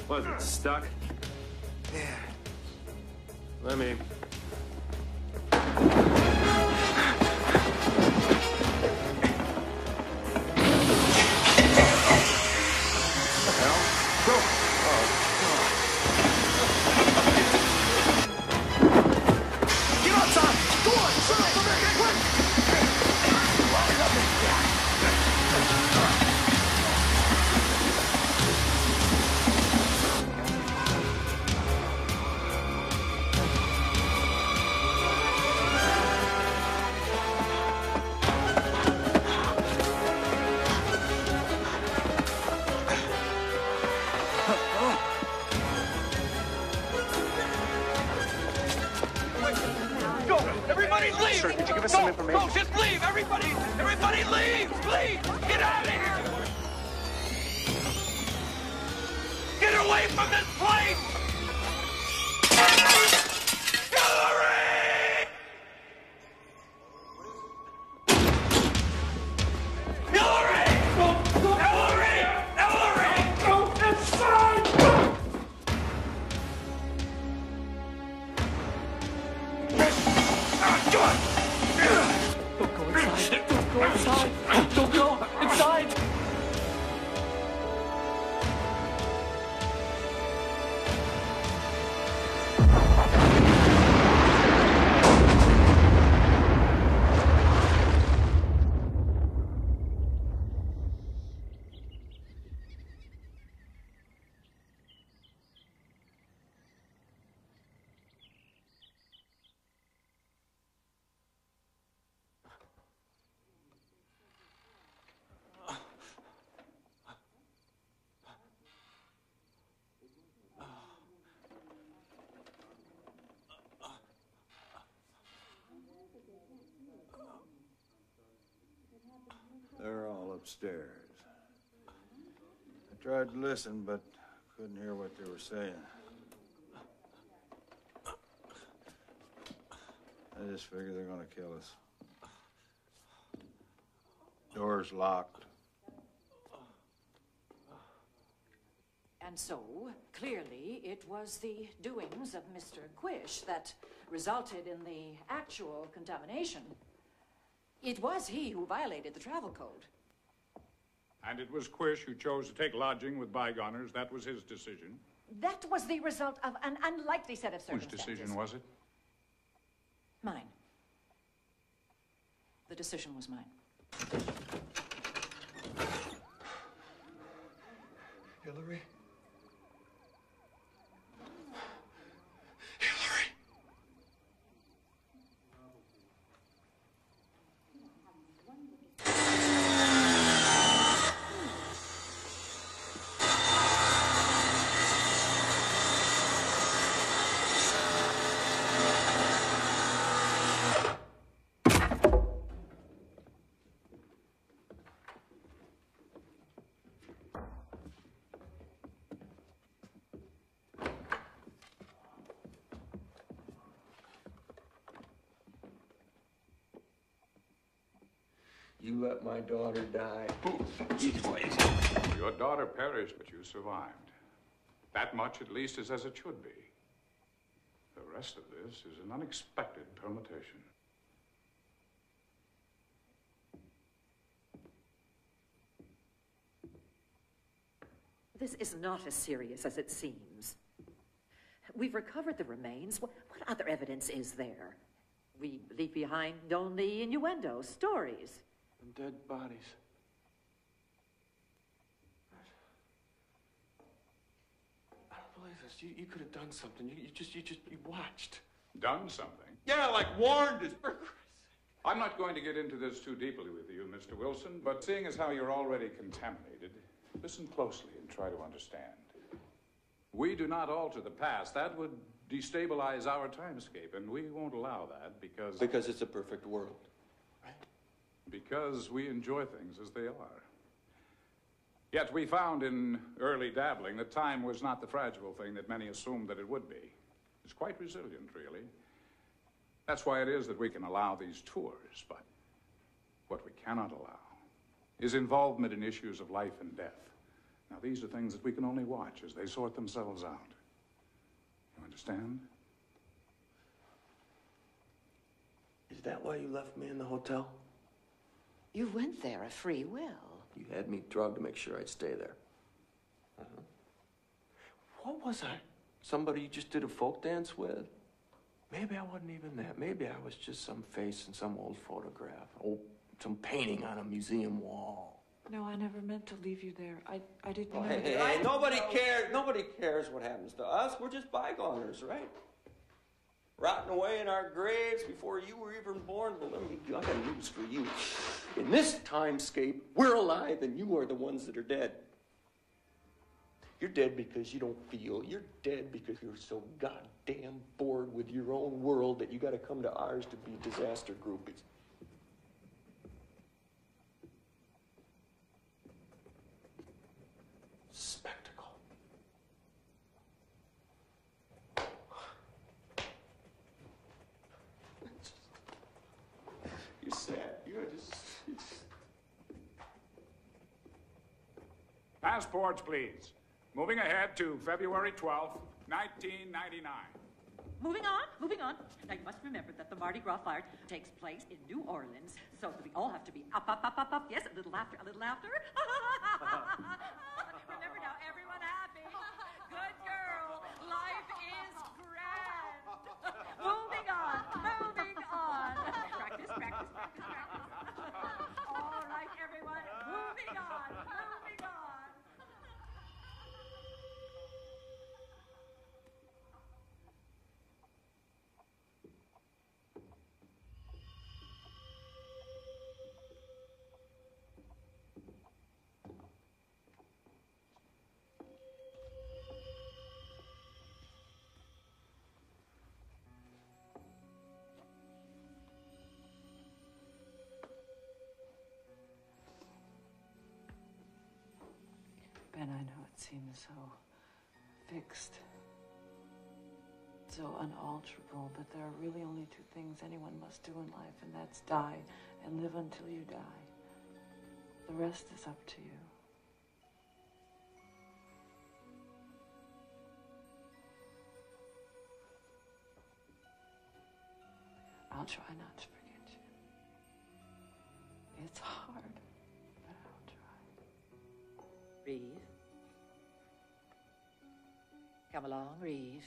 I: Was it stuck?
A: Yeah.
I: Let me.
R: Sir, could you give us some information? Go, just leave! Everybody leave! Please! Get out of here! Get away from this place!
E: They're all upstairs. I tried to listen, but couldn't hear what they were saying. I just figure they're gonna kill us. Door's locked.
J: And so, clearly, it was the doings of Mr. Quish that resulted in the actual contamination. It was he who violated the travel code.
S: And it was Quish who chose to take lodging with bygoners. That was his decision.
J: That was the result of an unlikely set of
S: Whose
J: circumstances.
S: decision was it?
J: Mine. The decision was mine.
A: Hillary?
M: You let my daughter die.
S: Your daughter perished, but you survived. That much, at least, is as it should be. The rest of this is an unexpected permutation.
C: This is not as serious as it seems. We've recovered the remains. What other evidence is there? We leave behind only innuendos, stories.
A: And dead bodies. I don't believe this. You could have done something. You watched.
S: Done something?
D: Yeah, like warned us.
S: I'm not going to get into this too deeply with you, Mr. Wilson, but seeing as how you're already contaminated, listen closely and try to understand. We do not alter the past. That would destabilize our timescape, and we won't allow that because...
A: Because it's a perfect world.
S: Because we enjoy things as they are. Yet we found in early dabbling that time was not the fragile thing that many assumed that it would be. It's quite resilient, really. That's why it is that we can allow these tours, but what we cannot allow is involvement in issues of life and death. Now, these are things that we can only watch as they sort themselves out. You understand?
A: Is that why you left me in the hotel?
J: You went there of free will.
A: You had me drugged to make sure I'd stay there. What was I? Somebody you just did a folk dance with? Maybe I wasn't even that. Maybe I was just some face in some old photograph. Some painting on a museum wall.
T: No, I never meant to leave you there. I didn't know.
A: Hey, nobody cares. Nobody cares what happens to us. We're just bygoners, right? Rotting away in our graves before you were even born. Well, I got news for you. In this timescape, we're alive and you are the ones that are dead. You're dead because you don't feel. You're dead because you're so goddamn bored with your own world that you got to come to ours to be disaster groupies. Spectacle. You're sad. You're just...
S: Passports, please. Moving ahead to February 12th, 1999.
C: Moving on. Now, you must remember that the Mardi Gras fire takes place in New Orleans, so we all have to be up. Yes, a little laughter. Remember now, everyone happy. Good girl. Life is grand. Moving on. Practice. All right, everyone. Moving on.
T: Ben, I know it seems so fixed, so unalterable, but there are really only two things anyone must do in life, and that's die and live until you die. The rest is up to you. I'll try not to forget you. It's hard, but I'll try.
C: Reeve. Come along, Reeve.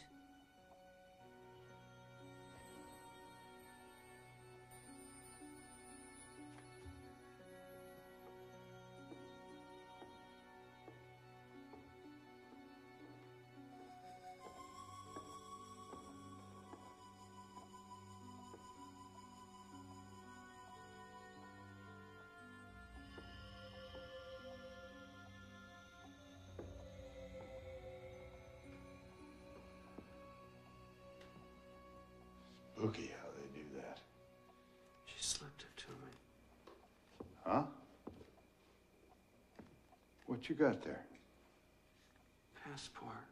H: Spooky how they do that.
A: She slipped it to me.
H: Huh? What you got there?
A: Passport.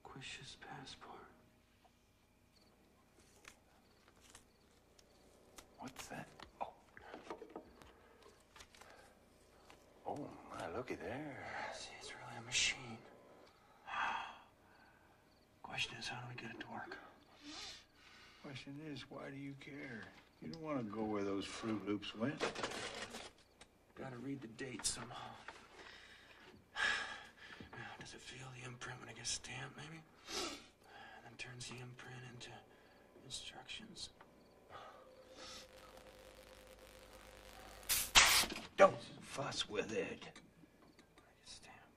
A: Quisha's passport.
H: What's that? Oh, my, looky there.
A: See, it's really a machine. Question is, how do we get it to work?
H: Question is, why do you care? You don't want to go where those Fruit Loops went.
A: Gotta read the date somehow. Does it feel the imprint when it gets stamped, maybe? And then turns the imprint into instructions.
H: Don't fuss with it.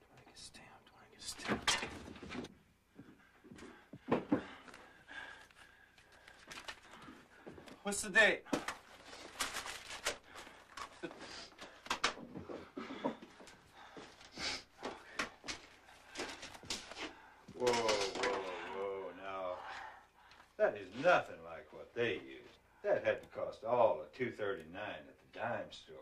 A: When it gets stamped. What's the date?
E: Whoa, now. That is nothing like what they used. That had to cost all of $2.39 at the dime store.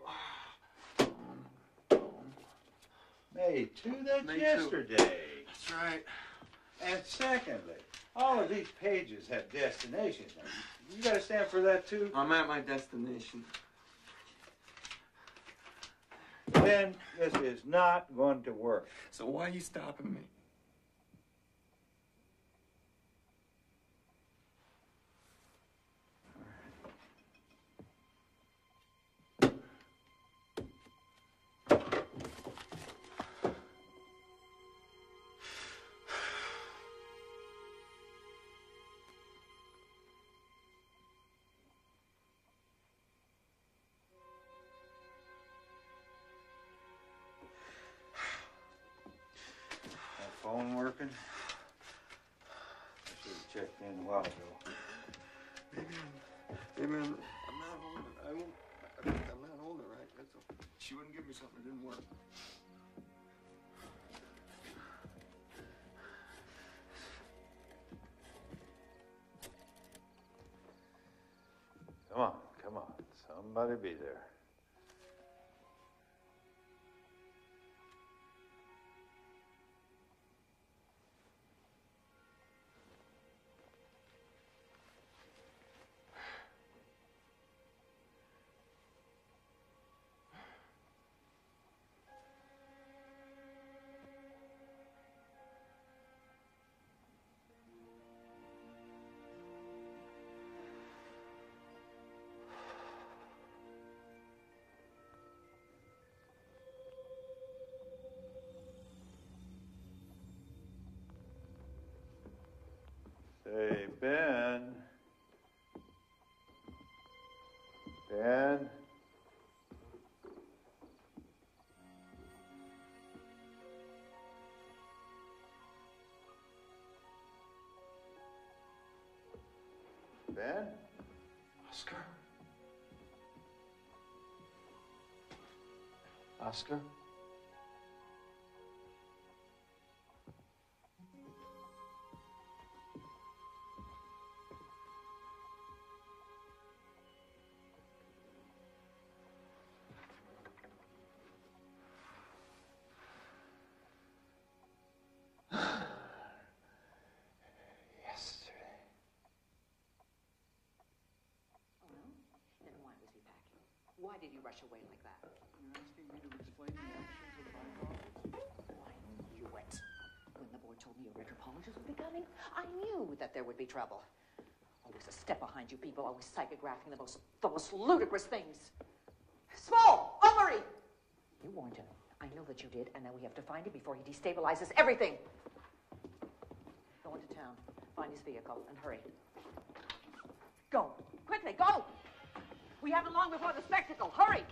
E: May 2, that's
A: May 2.
E: yesterday.
A: That's right.
E: And secondly, all of these pages have destinations. Now, you got a stamp for that too?
A: I'm at my destination.
E: Ben, this is not going to work.
I: So why are you stopping me?
E: Phone working? I should have checked in a while ago.
I: Maybe I'm not holding it. I'm not holding it right. That's all. She wouldn't give me something that didn't work.
E: Come on, come on. Somebody be there. Hey, Ben. Ben. Ben?
I: Oscar? Oscar?
C: Why did you rush away like that?
K: You're asking me to explain the actions of my father?
C: I knew it. When the boy told me your anthropologist would be coming, I knew that there would be trouble. Always a step behind you people, always psychographing the most ludicrous things. Small! Ovary! You warned him. I know that you did, and now we have to find him before he destabilizes everything. Go into town, find his vehicle, and hurry. Go! Quickly, go! We haven't long before the spectacle. Hurry!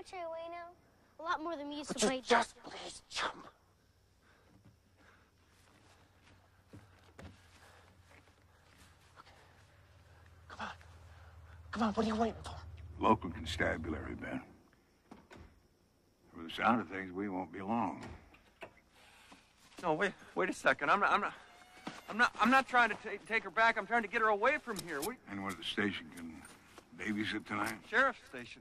B: much I weigh now? A lot more than we used
H: Would
B: to
H: you
B: weigh.
H: just please jump? Come on, what are you waiting for?
Q: Local constabulary, Ben. For the sound of things, we won't be long.
D: No, wait a second. I'm not trying to take her back. I'm trying to get her away from here.
Q: Anyone at the station can babysit tonight?
D: Sheriff's station.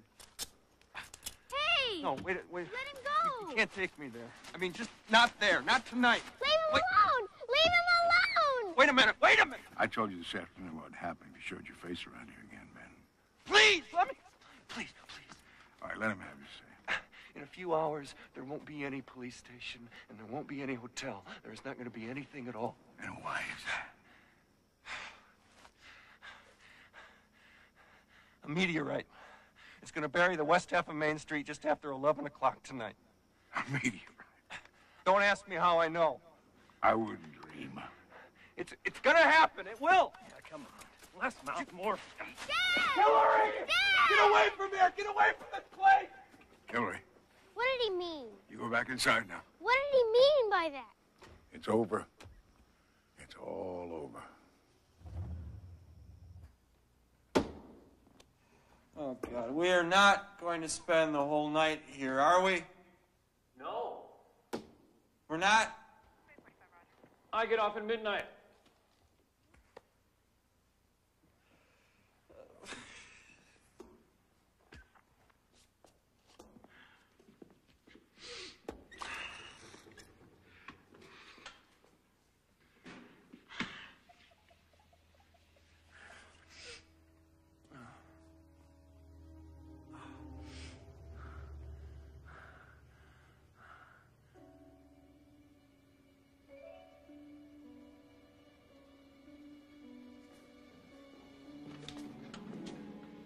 B: Hey!
D: No, wait.
B: Let him go!
D: You can't take me there. I mean, just not there. Not tonight.
B: Leave him alone! Leave him alone!
D: Wait a minute.
Q: I told you this afternoon what would happen if you showed your face around here again, Ben.
D: Please, let me. Please.
Q: All right, let him have his say.
D: In a few hours, there won't be any police station, and there won't be any hotel. There's not going to be anything at all.
Q: And why is that?
D: A meteorite. It's going to bury the west half of Main Street just after 11 o'clock tonight.
Q: A meteorite?
D: Don't ask me how I know.
Q: I wouldn't dream.
D: It's going to happen. It will.
N: Yeah, come on. Less mouth, more.
B: Dad!
D: Hillary!
B: Dad!
D: Get away from here! Get away from this place!
Q: Hillary,
B: What did he mean?
Q: you go back inside now.
B: What did he mean by that?
Q: It's over. It's all over.
D: Oh, God. We are not going to spend the whole night here, are we?
N: No.
D: We're not?
N: I get off at midnight.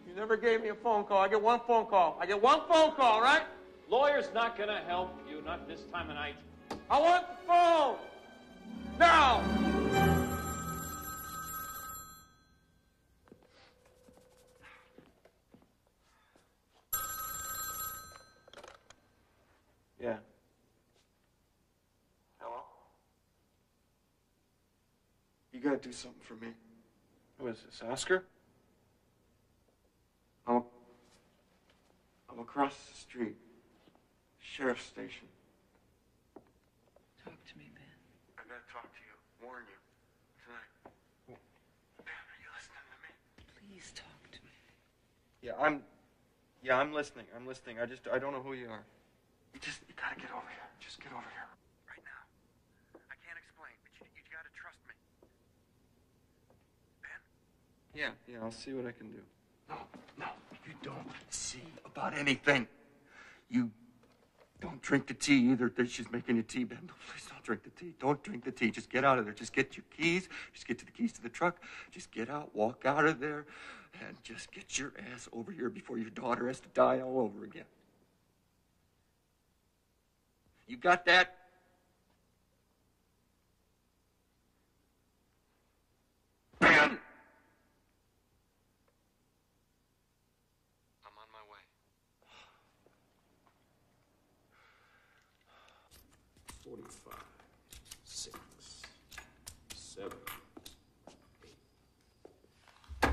D: You never gave me a phone call. I get one phone call. I get one phone call, right?
N: Lawyer's not gonna help you, not this time of night.
D: I want the phone! Now! Yeah. Hello? You gotta do something for me. Who is this, Oscar? I'm across the street. Sheriff's station.
T: Talk to me, Ben.
D: I gotta talk to you. Warn you. Tonight. Ben, are you listening to me?
T: Please talk to me.
D: Yeah, I'm listening. I don't know who you are. You gotta get over here. Just get over here. Right now. I can't explain, but you gotta trust me. Ben? Yeah, I'll see what I can do. No, you don't see about anything. You don't drink the tea either. She's making you tea, Ben. Please don't drink the tea. Don't drink the tea. Just get out of there. Just get your keys. Just get to the keys to the truck. Just get out, walk out of there, and just get your ass over here before your daughter has to die all over again. You got that? Ben! I'm on my way.
A: 45, 6, 7, 8, 9,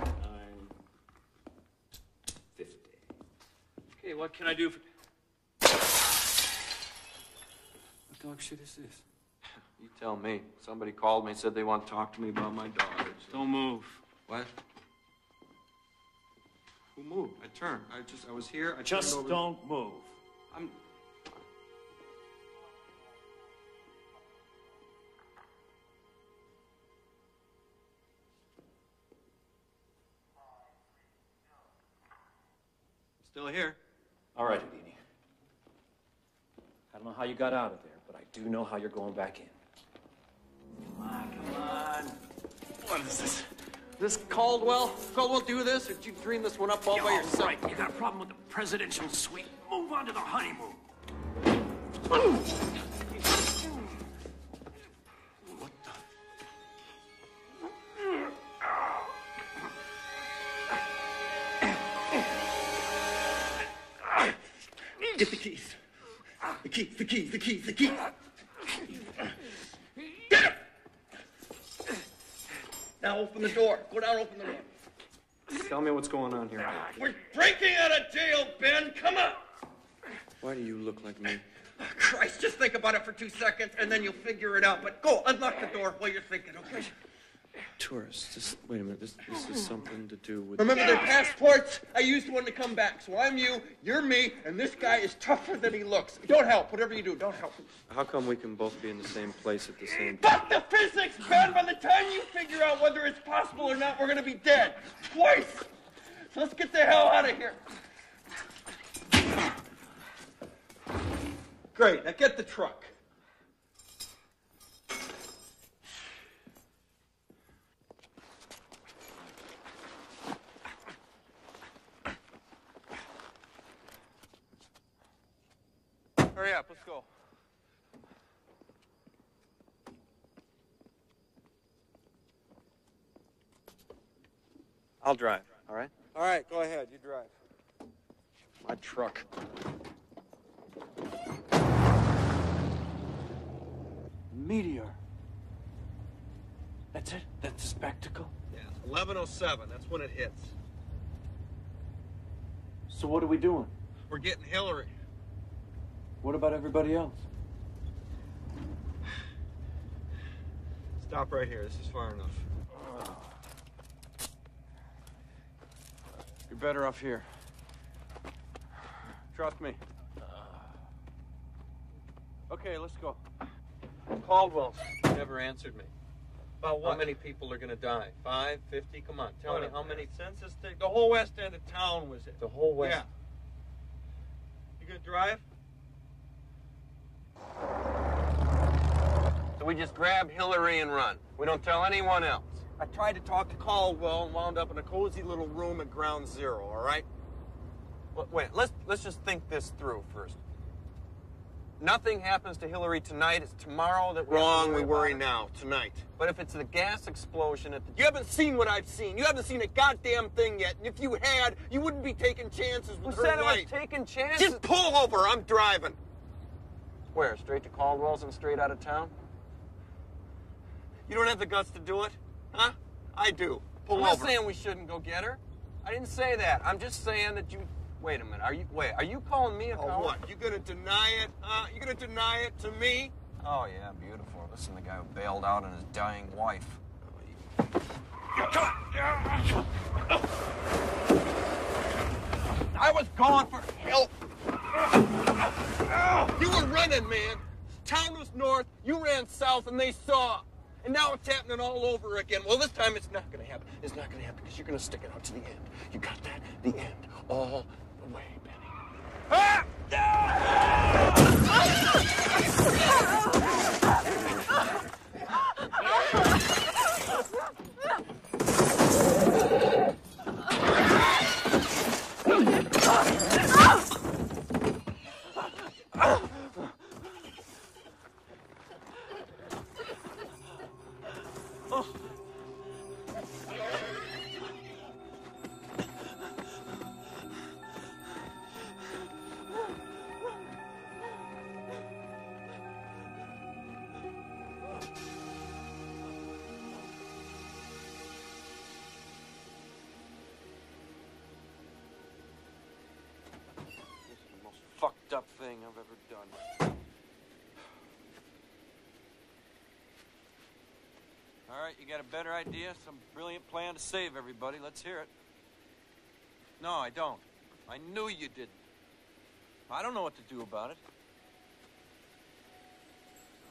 A: 50.
N: Okay, what can I do for...
A: What dog shit is this?
D: You tell me. Somebody called me, said they want to talk to me about my daughter.
N: Don't move.
D: What? Who moved? I turned. I was here. I
N: Just
D: turned over.
N: don't move.
D: I'm... Still here.
A: All right, Houdini. I don't know how you got out of there, but I do know how you're going back in.
D: Come on. What is this? This Caldwell? Caldwell do this, or did you dream this one up all by yourself?
A: Right, you got a problem with the presidential suite. Move on to the honeymoon. Get the keys. The keys, the keys, the keys, the keys. Get it! Now open the door. Go down, open the door.
D: Tell me what's going on here.
A: We're breaking out of jail, Ben. Come on.
D: Why do you look like me?
A: Oh, Christ, just think about it for 2 seconds, and then you'll figure it out. But go, unlock the door while you're thinking, okay?
D: Tourists. Just wait a minute. This is something to do with.
A: Remember their passports? I used one to come back. So I'm you, you're me, and this guy is tougher than he looks. Don't help. Whatever you do, don't help.
D: How come we can both be in the same place at the same time?
A: Fuck the physics, Ben! By the time you figure out whether it's possible or not, we're gonna be dead. Twice! So let's get the hell out of here. Great, now get the truck. Hurry up, let's go.
D: I'll drive, all right?
A: All right, go ahead, you drive.
D: My truck.
N: Meteor. That's it? That's a spectacle?
A: Yeah, 11:07, that's when it hits.
N: So what are we doing?
A: We're getting Hillary.
N: What about everybody else?
A: Stop right here, this is far enough.
D: You're better off here. Trust me. Okay, let's go.
A: Caldwell never answered me. About what? How many people are going to die? 5, 50? Come on, tell me how many census take. The whole west end of town was it.
D: The whole west?
A: Yeah. You going to drive?
D: So we just grab Hillary and run. We don't tell anyone else.
A: I tried to talk to Caldwell and wound up in a cozy little room at Ground Zero, all right?
D: Wait, let's just think this through first. Nothing happens to Hillary tonight. It's tomorrow that we're
A: wrong. We worry now, tonight.
D: But if it's the gas explosion at the...
A: You haven't seen what I've seen. You haven't seen a goddamn thing yet. And if you had, you wouldn't be taking chances with her life.
D: Who said I was taking chances?
A: Just pull over. I'm driving.
D: Where? Straight to Caldwell's and straight out of town?
A: You don't have the guts to do it, huh? I do. Pull over.
D: I'm not saying we shouldn't go get her. I didn't say that. I'm just saying that you... Wait a minute. Are you calling me a coward?
A: Oh, what? You gonna deny it, huh? You gonna deny it to me?
D: Oh, yeah, beautiful. Listen to the guy who bailed out on his dying wife.
A: I was gone for help. You were running, man. Town was north, you ran south, and they saw. And now it's happening all over again. Well, this time it's not going to happen. It's not going to happen because you're going to stick it out to the end. You got that? The end. All the way, Benny. Ah!
D: Fucked up thing I've ever done. All right, you got a better idea? Some brilliant plan to save everybody. Let's hear it. No, I don't. I knew you didn't. I don't know what to do about it.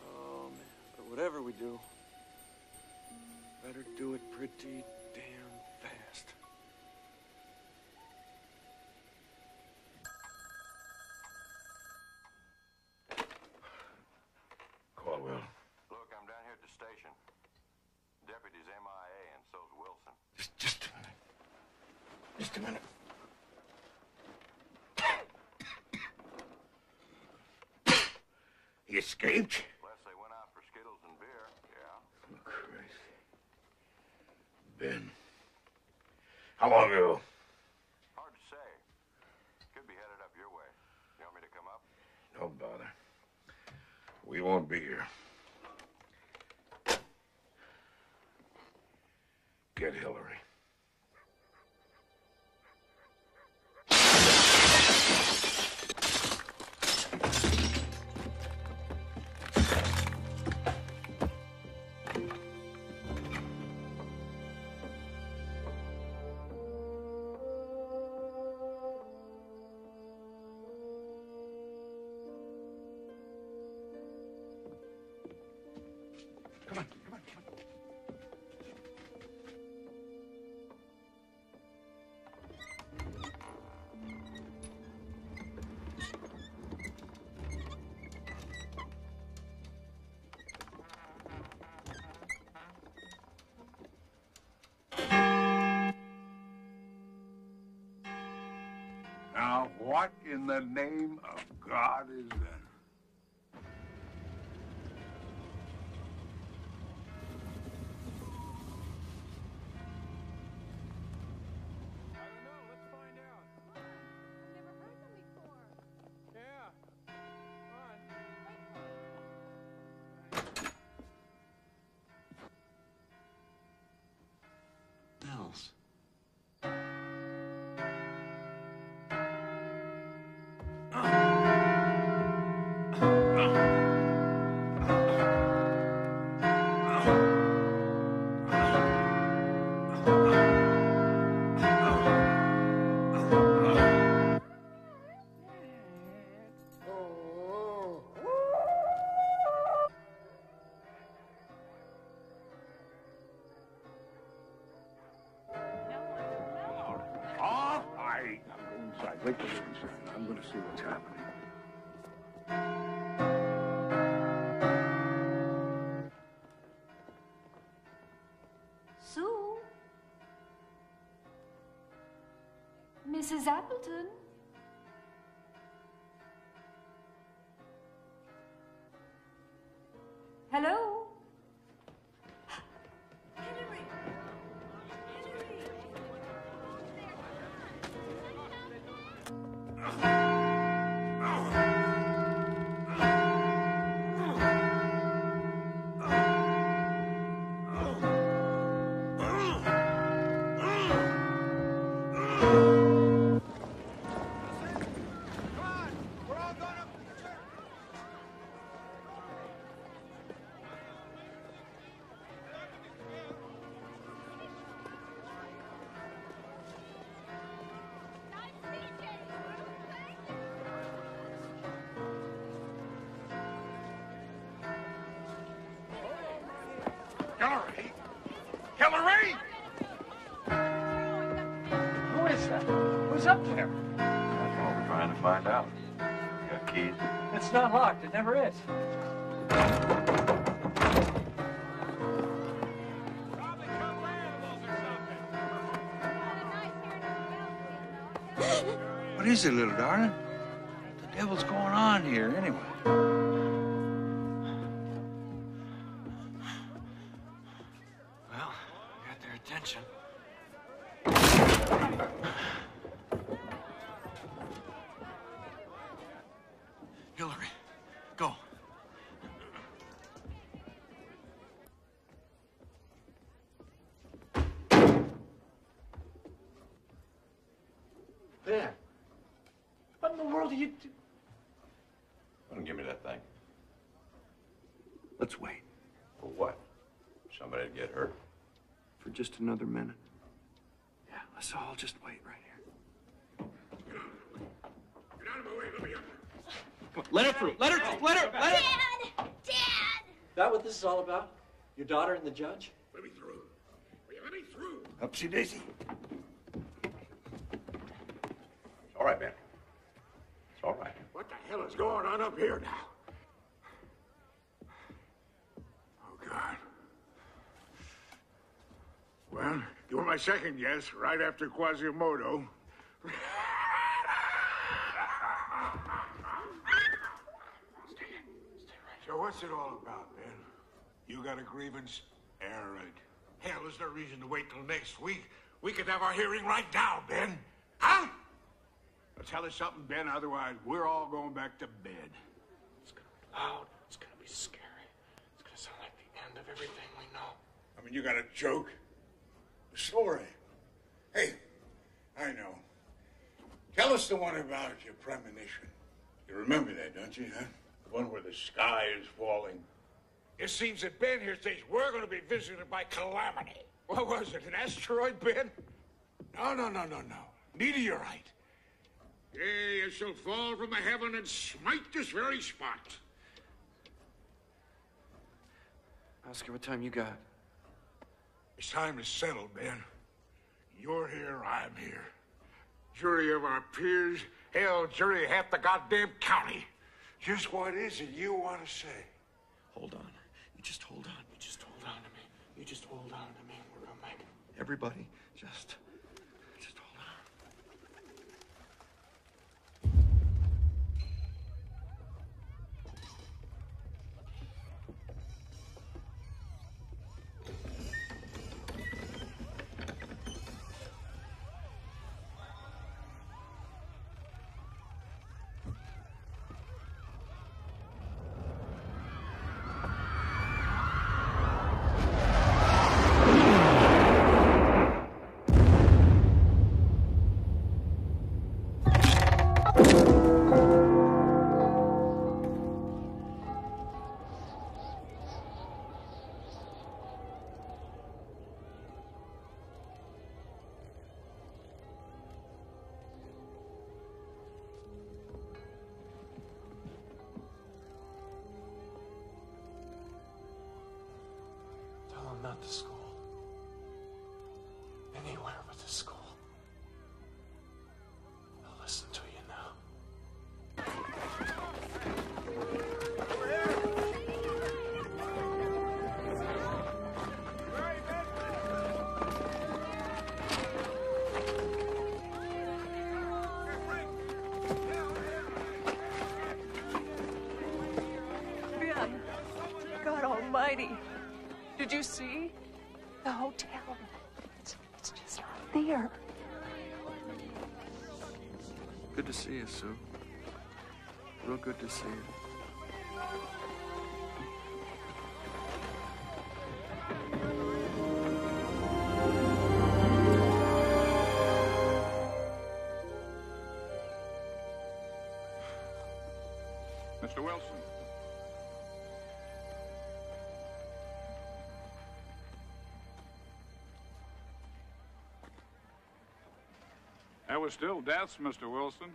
D: Oh, man. But whatever we do, better do it pretty damn fast.
H: Caldwell.
M: Look, I'm down here at the station. Deputy's MIA, and so's Wilson.
H: Just a minute. Just a minute. He escaped?
M: Unless they went out for Skittles and beer, yeah.
H: Oh, Christ. Ben. How long ago?
M: Hard to say. Could be headed up your way. You want me to come
H: We won't be here. Get Hillary. Now, what in the name of God is that?
M: Bells.
H: All right. Now go inside. Wait till 1 second. I'm going to see what's happening.
O: Sue? Mrs. Appleton? Hello?
H: Hillary! Hillary!
K: Who is that? Who's up there?
M: That's what we're trying to find out. You got keys?
K: It's not locked. It never is.
Q: What is it, little darling? What the devil's going on here, anyway?
M: Well, we got their attention. Hillary, go.
K: There. What in the world are you do?
M: Don't give me that thing.
H: Let's wait.
M: For what? Somebody to get hurt?
H: For just another minute. Yeah, let's all just wait right here. Get out of my way. Let me up.
K: Come on, let her through. Let her.
O: Dad! Dad!
K: That what this is all about? Your daughter and the judge?
H: Let me through. Will you let me through? Upsy daisy.
M: It's all right, man. It's all right.
H: What the hell is going on up here now? Oh, God. Well, you were my second guess, right after Quasimodo. So what's it all about, Ben? You got a grievance? All right. Hell, is there reason to wait till next week? We could have our hearing right now, Ben. Huh? Now tell us something, Ben, otherwise we're all going back to bed. It's gonna be loud. It's gonna be scary. It's gonna sound like the end of everything we know. I mean, you got a joke? A story? Hey, I know. Tell us the one about your premonition. You remember that, don't you, huh? The one where the sky is falling. It seems that Ben here thinks we're going to be visited by calamity. What was it, an asteroid, Ben? No. Meteorite. Yea, it shall fall from the heaven and smite this very spot.
I: Oscar, what time you got?
H: It's time to settle, Ben. You're here, I'm here. Jury of our peers, hell, jury of half the goddamn county. Just what is it you want to say?
I: Hold on. You just hold on. You just hold on to me. You just hold on to me. We're gonna make it. Everybody, just hold on. Not the school. Anywhere but the school. I'll listen to you now.
T: Ben, God almighty. Did you see? The hotel. It's just right there.
I: Good to see you, Sue. Real good to see you.
S: Mr. Wilson. There were still deaths, Mr. Wilson.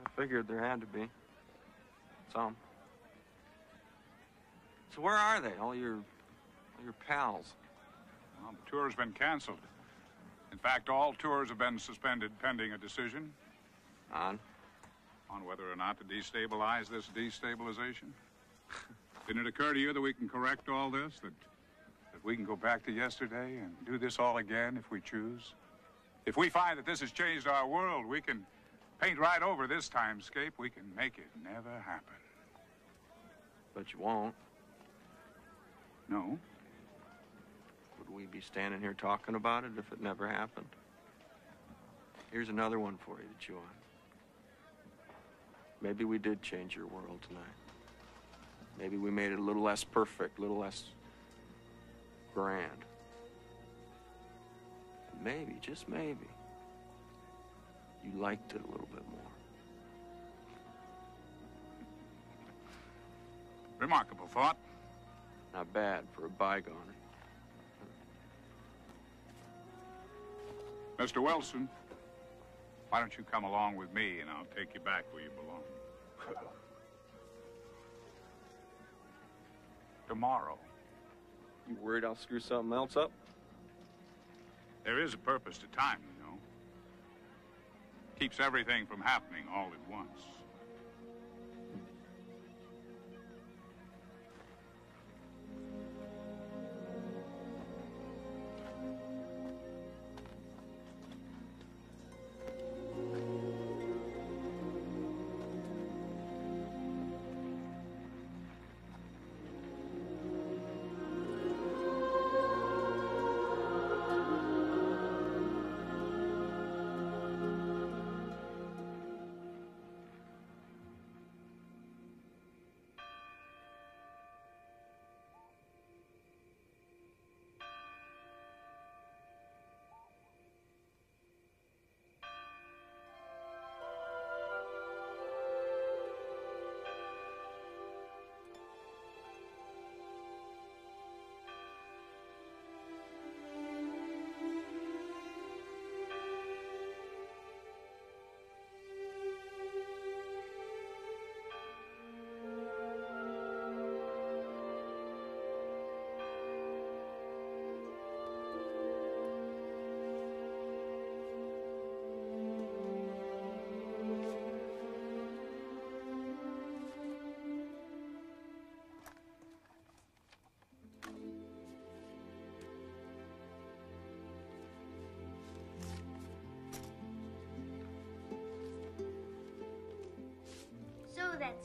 D: I figured there had to be. Some. So where are they, all your pals?
S: Well, the tour's been canceled. In fact, all tours have been suspended pending a decision.
D: On?
S: On whether or not to destabilize this destabilization. Didn't it occur to you that we can correct all this? That we can go back to yesterday and do this all again if we choose? If we find that this has changed our world, we can paint right over this timescape. We can make it never happen.
D: But you won't.
S: No.
D: Would we be standing here talking about it if it never happened? Here's another one for you to chew on. Maybe we did change your world tonight. Maybe we made it a little less perfect, a little less grand. Maybe, just maybe, you liked it a little bit more.
S: Remarkable thought.
D: Not bad for a bygoner.
S: Mr. Wilson, why don't you come along with me and I'll take you back where you belong. Tomorrow.
D: You worried I'll screw something else up?
S: There is a purpose to time, you know. Keeps everything from happening all at once.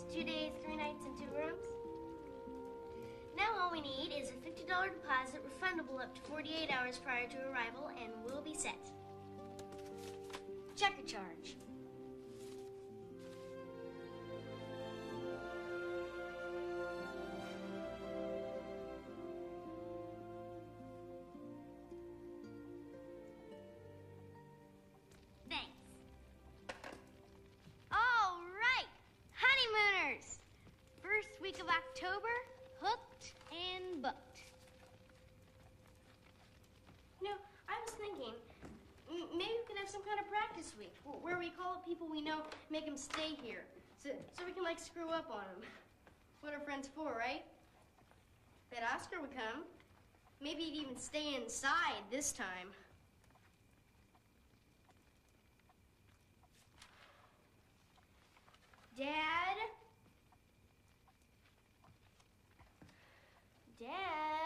B: It's 2 days, 3 nights, and 2 rooms. Now all we need is a $50 deposit, refundable up to 48 hours prior to arrival, and we'll be set. Check or charge? Of October, hooked and booked. You know, I was thinking, maybe we could have some kind of practice week where we call up people we know, make them stay here, so we can, like, screw up on them. What are friends for, right? Bet Oscar would come. Maybe he'd even stay inside this time. Dad? Dad?